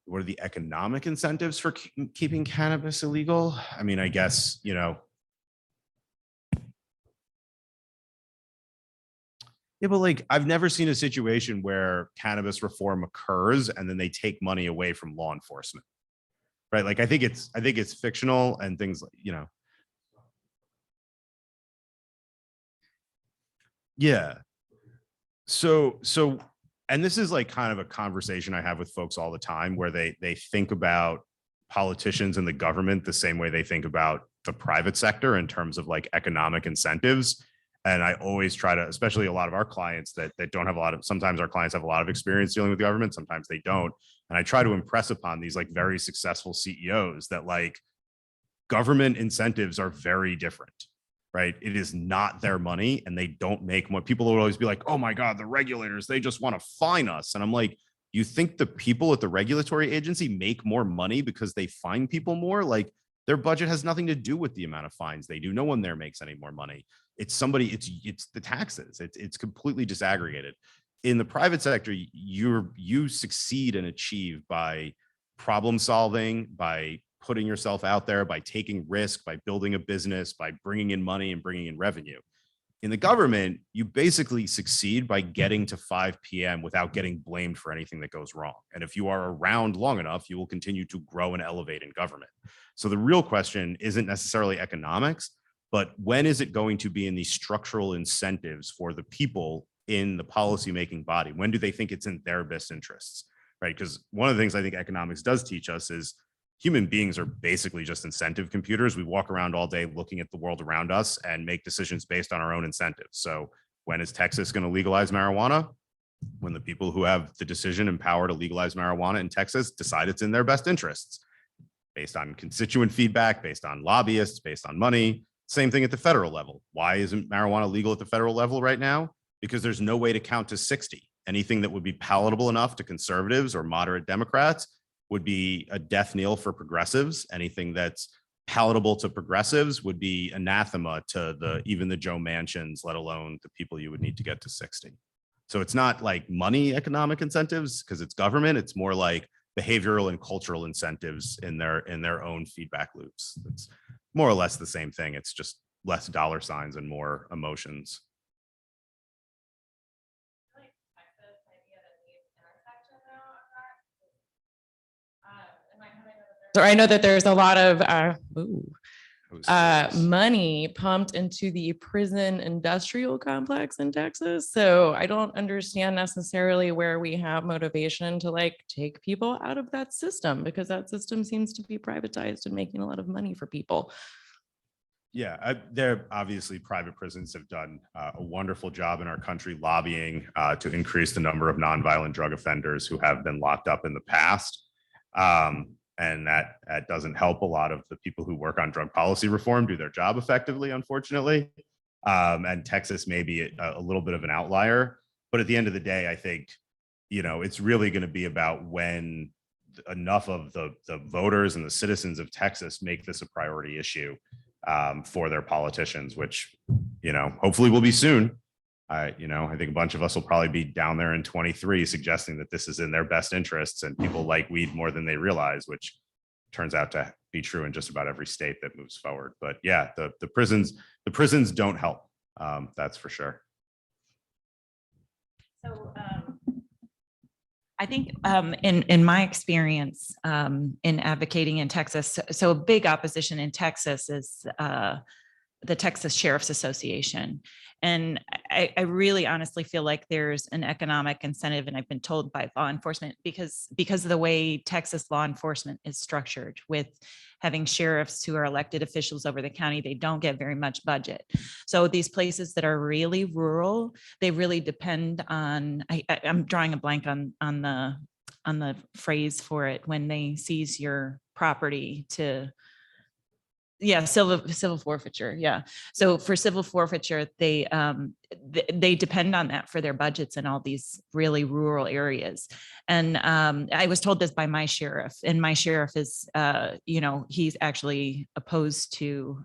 What are the economic incentives for keeping cannabis illegal? I mean, I guess, yeah, but like I've never seen a situation where cannabis reform occurs and then they take money away from law enforcement, right? Like I think it's fictional and things like, yeah. So, and this is like kind of a conversation I have with folks all the time, where they think about politicians and the government the same way they think about the private sector in terms of like economic incentives. And I always try to, especially a lot of our clients that don't have a lot of, sometimes our clients have a lot of experience dealing with government, sometimes they don't. And I try to impress upon these like very successful CEOs that like government incentives are very different, right? It is not their money and they don't make more. People will always be like, oh my God, the regulators, they just want to fine us. And I'm like, you think the people at the regulatory agency make more money because they fine people more? Like their budget has nothing to do with the amount of fines they do. No one there makes any more money. It's the taxes. It's completely disaggregated. In the private sector, you succeed and achieve by problem solving, by putting yourself out there, by taking risk, by building a business, by bringing in money and bringing in revenue. In the government, you basically succeed by getting to 5 p.m. without getting blamed for anything that goes wrong. And if you are around long enough, you will continue to grow and elevate in government. So the real question isn't necessarily economics, but when is it going to be in the structural incentives for the people in the policymaking body? When do they think it's in their best interests, right? Because one of the things I think economics does teach us is human beings are basically just incentive computers. We walk around all day looking at the world around us and make decisions based on our own incentives. So when is Texas going to legalize marijuana? When the people who have the decision and power to legalize marijuana in Texas decide it's in their best interests, based on constituent feedback, based on lobbyists, based on money. Same thing at the federal level. Why isn't marijuana legal at the federal level right now? Because there's no way to count to 60. Anything that would be palatable enough to conservatives or moderate Democrats would be a death knell for progressives. Anything that's palatable to progressives would be anathema to even the Joe Manchins, let alone the people you would need to get to 60. So it's not like money economic incentives because it's government. It's more like behavioral and cultural incentives in their own feedback loops. It's more or less the same thing. It's just less dollar signs and more emotions. So I know that there's a lot of Serious. money pumped into the prison industrial complex in Texas. So I don't understand necessarily where we have motivation to like take people out of that system, because that system seems to be privatized and making a lot of money for people. Yeah, they're obviously private prisons have done a wonderful job in our country lobbying to increase the number of nonviolent drug offenders who have been locked up in the past. And that doesn't help a lot of the people who work on drug policy reform do their job effectively, unfortunately. And Texas may be a little bit of an outlier. But at the end of the day, I think, it's really going to be about when enough of the voters and the citizens of Texas make this a priority issue for their politicians, which, hopefully will be soon. I think a bunch of us will probably be down there in 23 suggesting that this is in their best interests, and people like weed more than they realize, which turns out to be true in just about every state that moves forward. But yeah, the prisons don't help. That's for sure. So I think in my experience in advocating in Texas, so a big opposition in Texas is the Texas Sheriff's Association. And I really honestly feel like there's an economic incentive, and I've been told by law enforcement, because of the way Texas law enforcement is structured, with having sheriffs who are elected officials over the county, they don't get very much budget. So these places that are really rural, they really depend on, I'm drawing a blank on the phrase for it, when they seize your property to, yeah, civil forfeiture. Yeah. So for civil forfeiture, they depend on that for their budgets in all these really rural areas. And I was told this by my sheriff, and my sheriff is, he's actually opposed to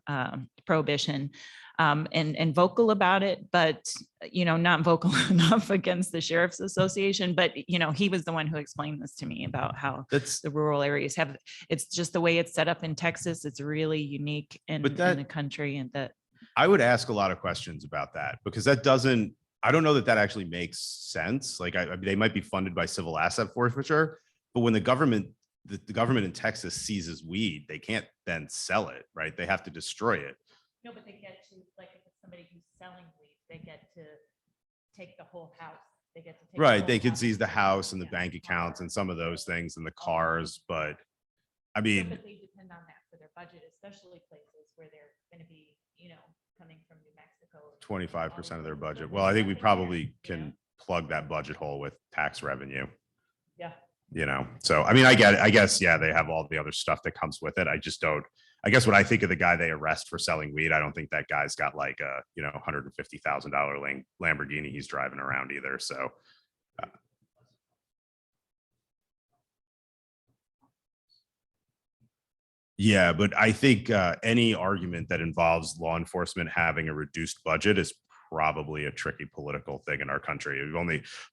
prohibition, and vocal about it, but, not vocal enough against the Sheriff's Association. But, he was the one who explained this to me about how the rural areas have, it's just the way it's set up in Texas. It's really unique in the country. And that I would ask a lot of questions about that, because I don't know that actually makes sense. Like I mean, they might be funded by civil asset forfeiture, but when the government in Texas seizes weed, they can't then sell it, right? They have to destroy it. No, but they get to, like, if it's somebody who's selling weed, they get to take the whole house. They get to take Right. They could seize the house and the bank accounts and some of those things and the cars, but I mean, but they depend on that for their budget, especially places where they're going to be, coming from New Mexico. 25% of their budget. Well, I think we probably can plug that budget hole with tax revenue. Yeah. So I mean, I get it. I guess, yeah, they have all the other stuff that comes with it. I just don't. I guess when I think of the guy they arrest for selling weed, I don't think that guy's got like a $150,000 Lamborghini he's driving around either. So yeah, but I think any argument that involves law enforcement having a reduced budget is probably a tricky political thing in our country.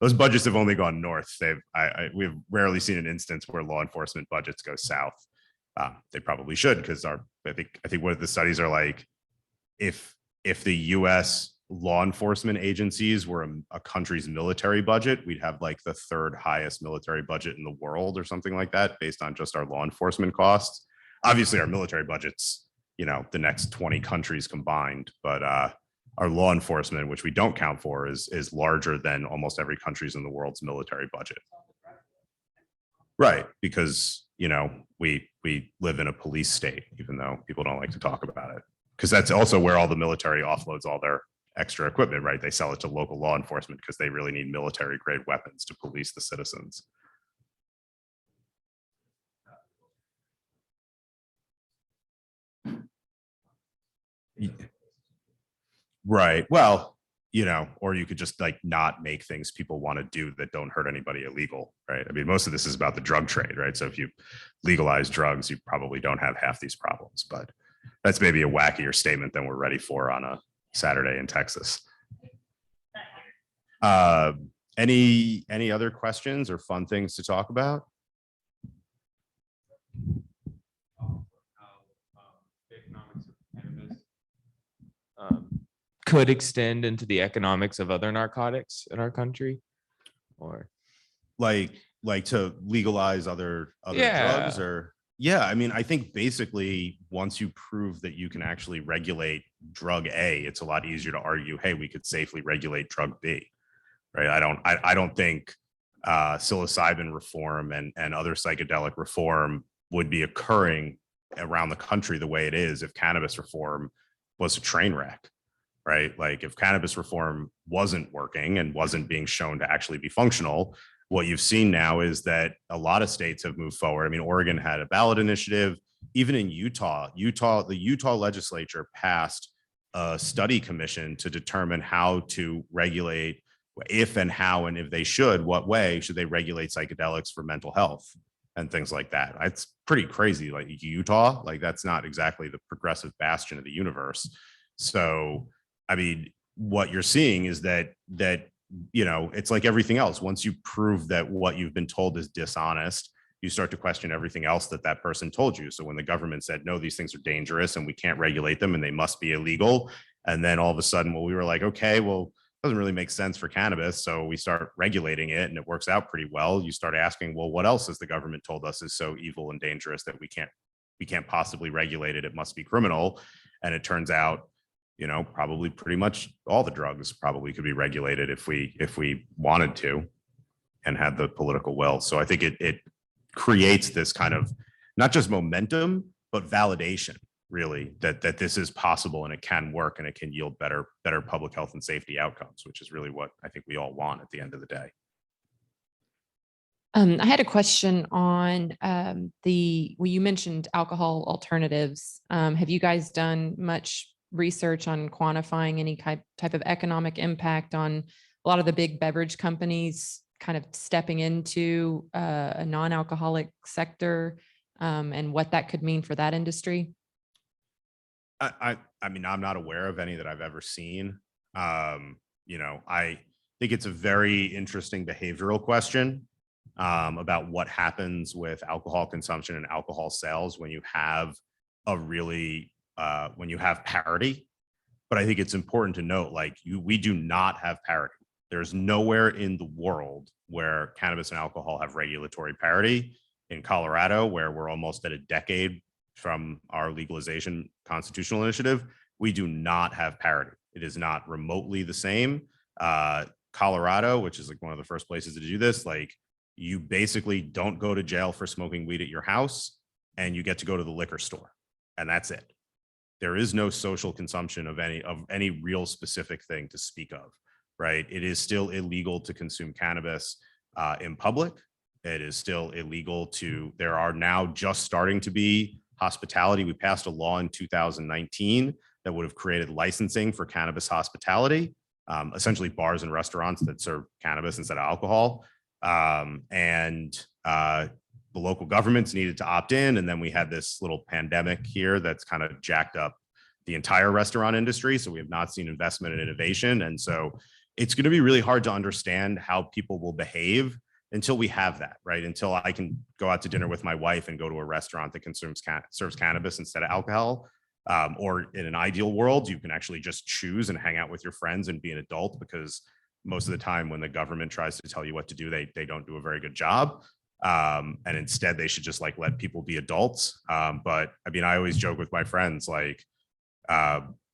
Those budgets have only gone north. We've rarely seen an instance where law enforcement budgets go south. They probably should, because I think what the studies are like, if the U.S. law enforcement agencies were a country's military budget, we'd have like the third highest military budget in the world or something like that, based on just our law enforcement costs. Obviously, our military budget's the next 20 countries combined, but our law enforcement, which we don't count for, is larger than almost every country's in the world's military budget. Right, because we live in a police state, even though people don't like to talk about it, because that's also where all the military offloads all their extra equipment, right? They sell it to local law enforcement because they really need military grade weapons to police the citizens. Right. Well, or you could just like not make things people want to do that don't hurt anybody illegal, right? I mean, most of this is about the drug trade, right? So if you legalize drugs, you probably don't have half these problems, but that's maybe a wackier statement than we're ready for on a Saturday in Texas. Any other questions or fun things to talk about? Could extend into the economics of other narcotics in our country, or like to legalize other drugs, or yeah, I mean, I think basically once you prove that you can actually regulate drug A, it's a lot easier to argue, hey, we could safely regulate drug B, right? I don't think psilocybin reform and other psychedelic reform would be occurring around the country the way it is if cannabis reform was a train wreck. Right? Like if cannabis reform wasn't working and wasn't being shown to actually be functional, what you've seen now is that a lot of states have moved forward. I mean, Oregon had a ballot initiative. Even in Utah, the Utah legislature passed a study commission to determine how to regulate, if and how and if they should, what way should they regulate psychedelics for mental health and things like that. It's pretty crazy. Like Utah, like that's not exactly the progressive bastion of the universe. So I mean, what you're seeing is that it's like everything else. Once you prove that what you've been told is dishonest, you start to question everything else that person told you. So when the government said, no, these things are dangerous and we can't regulate them and they must be illegal. And then all of a sudden, well, we were like, okay, well, it doesn't really make sense for cannabis. So we start regulating it and it works out pretty well. You start asking, well, what else has the government told us is so evil and dangerous that we can't possibly regulate it? It must be criminal. And it turns out, probably pretty much all the drugs probably could be regulated if we wanted to and had the political will. So I think it creates this kind of not just momentum, but validation, really, that this is possible and it can work and it can yield better public health and safety outcomes, which is really what I think we all want at the end of the day. I had a question on you mentioned alcohol alternatives. Have you guys done much research on quantifying any type of economic impact on a lot of the big beverage companies kind of stepping into a non-alcoholic sector, and what that could mean for that industry? I mean, I'm not aware of any that I've ever seen. I think it's a very interesting behavioral question about what happens with alcohol consumption and alcohol sales when you have when you have parity. But I think it's important to note, we do not have parity. There's nowhere in the world where cannabis and alcohol have regulatory parity. In Colorado, where we're almost at a decade from our legalization constitutional initiative, we do not have parity. It is not remotely the same. Colorado, which is like one of the first places to do this, you basically don't go to jail for smoking weed at your house and you get to go to the liquor store, and that's it. There is no social consumption of any real specific thing to speak of, right? It is still illegal to consume cannabis in public. It is still illegal there are now just starting to be hospitality. We passed a law in 2019 that would have created licensing for cannabis hospitality, essentially bars and restaurants that serve cannabis instead of alcohol. The local governments needed to opt in. And then we had this little pandemic here that's kind of jacked up the entire restaurant industry. So we have not seen investment in innovation. And so it's going to be really hard to understand how people will behave until we have that, right? Until I can go out to dinner with my wife and go to a restaurant that serves cannabis instead of alcohol. Or in an ideal world, you can actually just choose and hang out with your friends and be an adult, because most of the time when the government tries to tell you what to do, they don't do a very good job. And instead they should just let people be adults. But I mean, I always joke with my friends,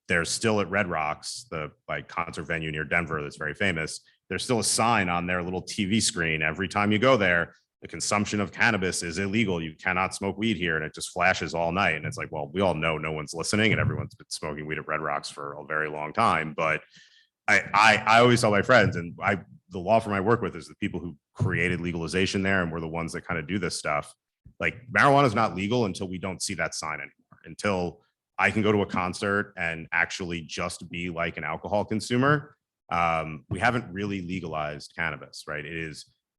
there's still at Red Rocks, the concert venue near Denver that's very famous. There's still a sign on their little TV screen every time you go there: the consumption of cannabis is illegal. You cannot smoke weed here. And it just flashes all night. And it's like, well, we all know no one's listening and everyone's been smoking weed at Red Rocks for a very long time. But I always tell my friends, and the law firm I work with is the people who created legalization there, and we're the ones that kind of do this stuff. Marijuana is not legal until we don't see that sign anymore, until I can go to a concert and actually just be like an alcohol consumer. We haven't really legalized cannabis, right?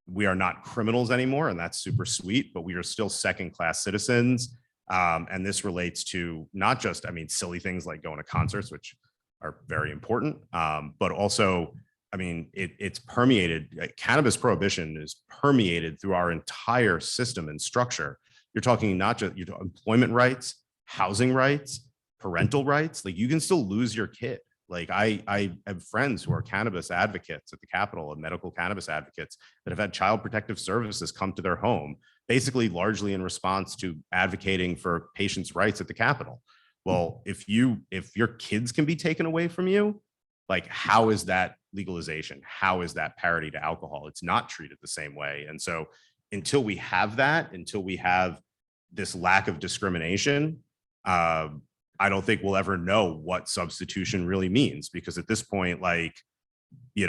We are not criminals anymore, and that's super sweet, but we are still second-class citizens. And this relates to not just, silly things like going to concerts, which are very important, but also, it's permeated. Cannabis prohibition is permeated through our entire system and structure. You're talking not just employment rights, housing rights, parental rights. You can still lose your kid. I have friends who are cannabis advocates at the Capitol, and medical cannabis advocates that have had child protective services come to their home, basically largely in response to advocating for patients' rights at the Capitol. Well, if your kids can be taken away from you, how is that legalization? How is that parity to alcohol? It's not treated the same way. And so until we have that, until we have this lack of discrimination, I don't think we'll ever know what substitution really means, because at this point, maybe you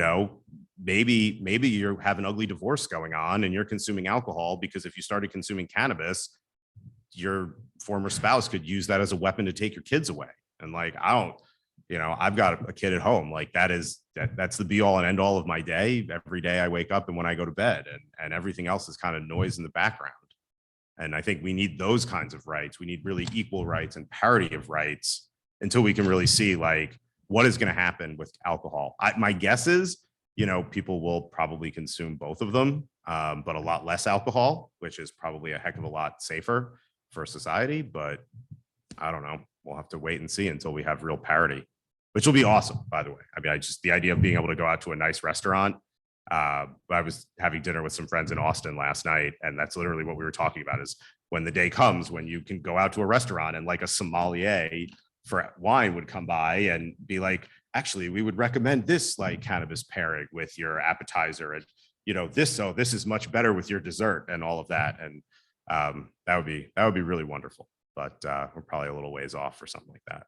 have an ugly divorce going on and you're consuming alcohol because if you started consuming cannabis, your former spouse could use that as a weapon to take your kids away. And I've got a kid at home. That's the be all and end all of my day. Every day I wake up and when I go to bed, and everything else is kind of noise in the background. And I think we need those kinds of rights. We need really equal rights and parity of rights until we can really see what is going to happen with alcohol? My guess is, you know, people will probably consume both of them, but a lot less alcohol, which is probably a heck of a lot safer for society. But I don't know. We'll have to wait and see until we have real parity, which will be awesome, by the way. I mean, the idea of being able to go out to a nice restaurant. I was having dinner with some friends in Austin last night, and that's literally what we were talking about, is when the day comes when you can go out to a restaurant and like a sommelier for wine would come by and be like, actually, we would recommend this like cannabis pairing with your appetizer, and you know, this is much better with your dessert and all of that. And that would be really wonderful. But we're probably a little ways off for something like that.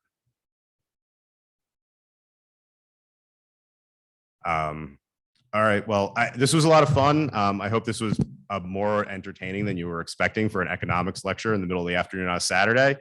All right. Well, this was a lot of fun. I hope this was more entertaining than you were expecting for an economics lecture in the middle of the afternoon on a Saturday.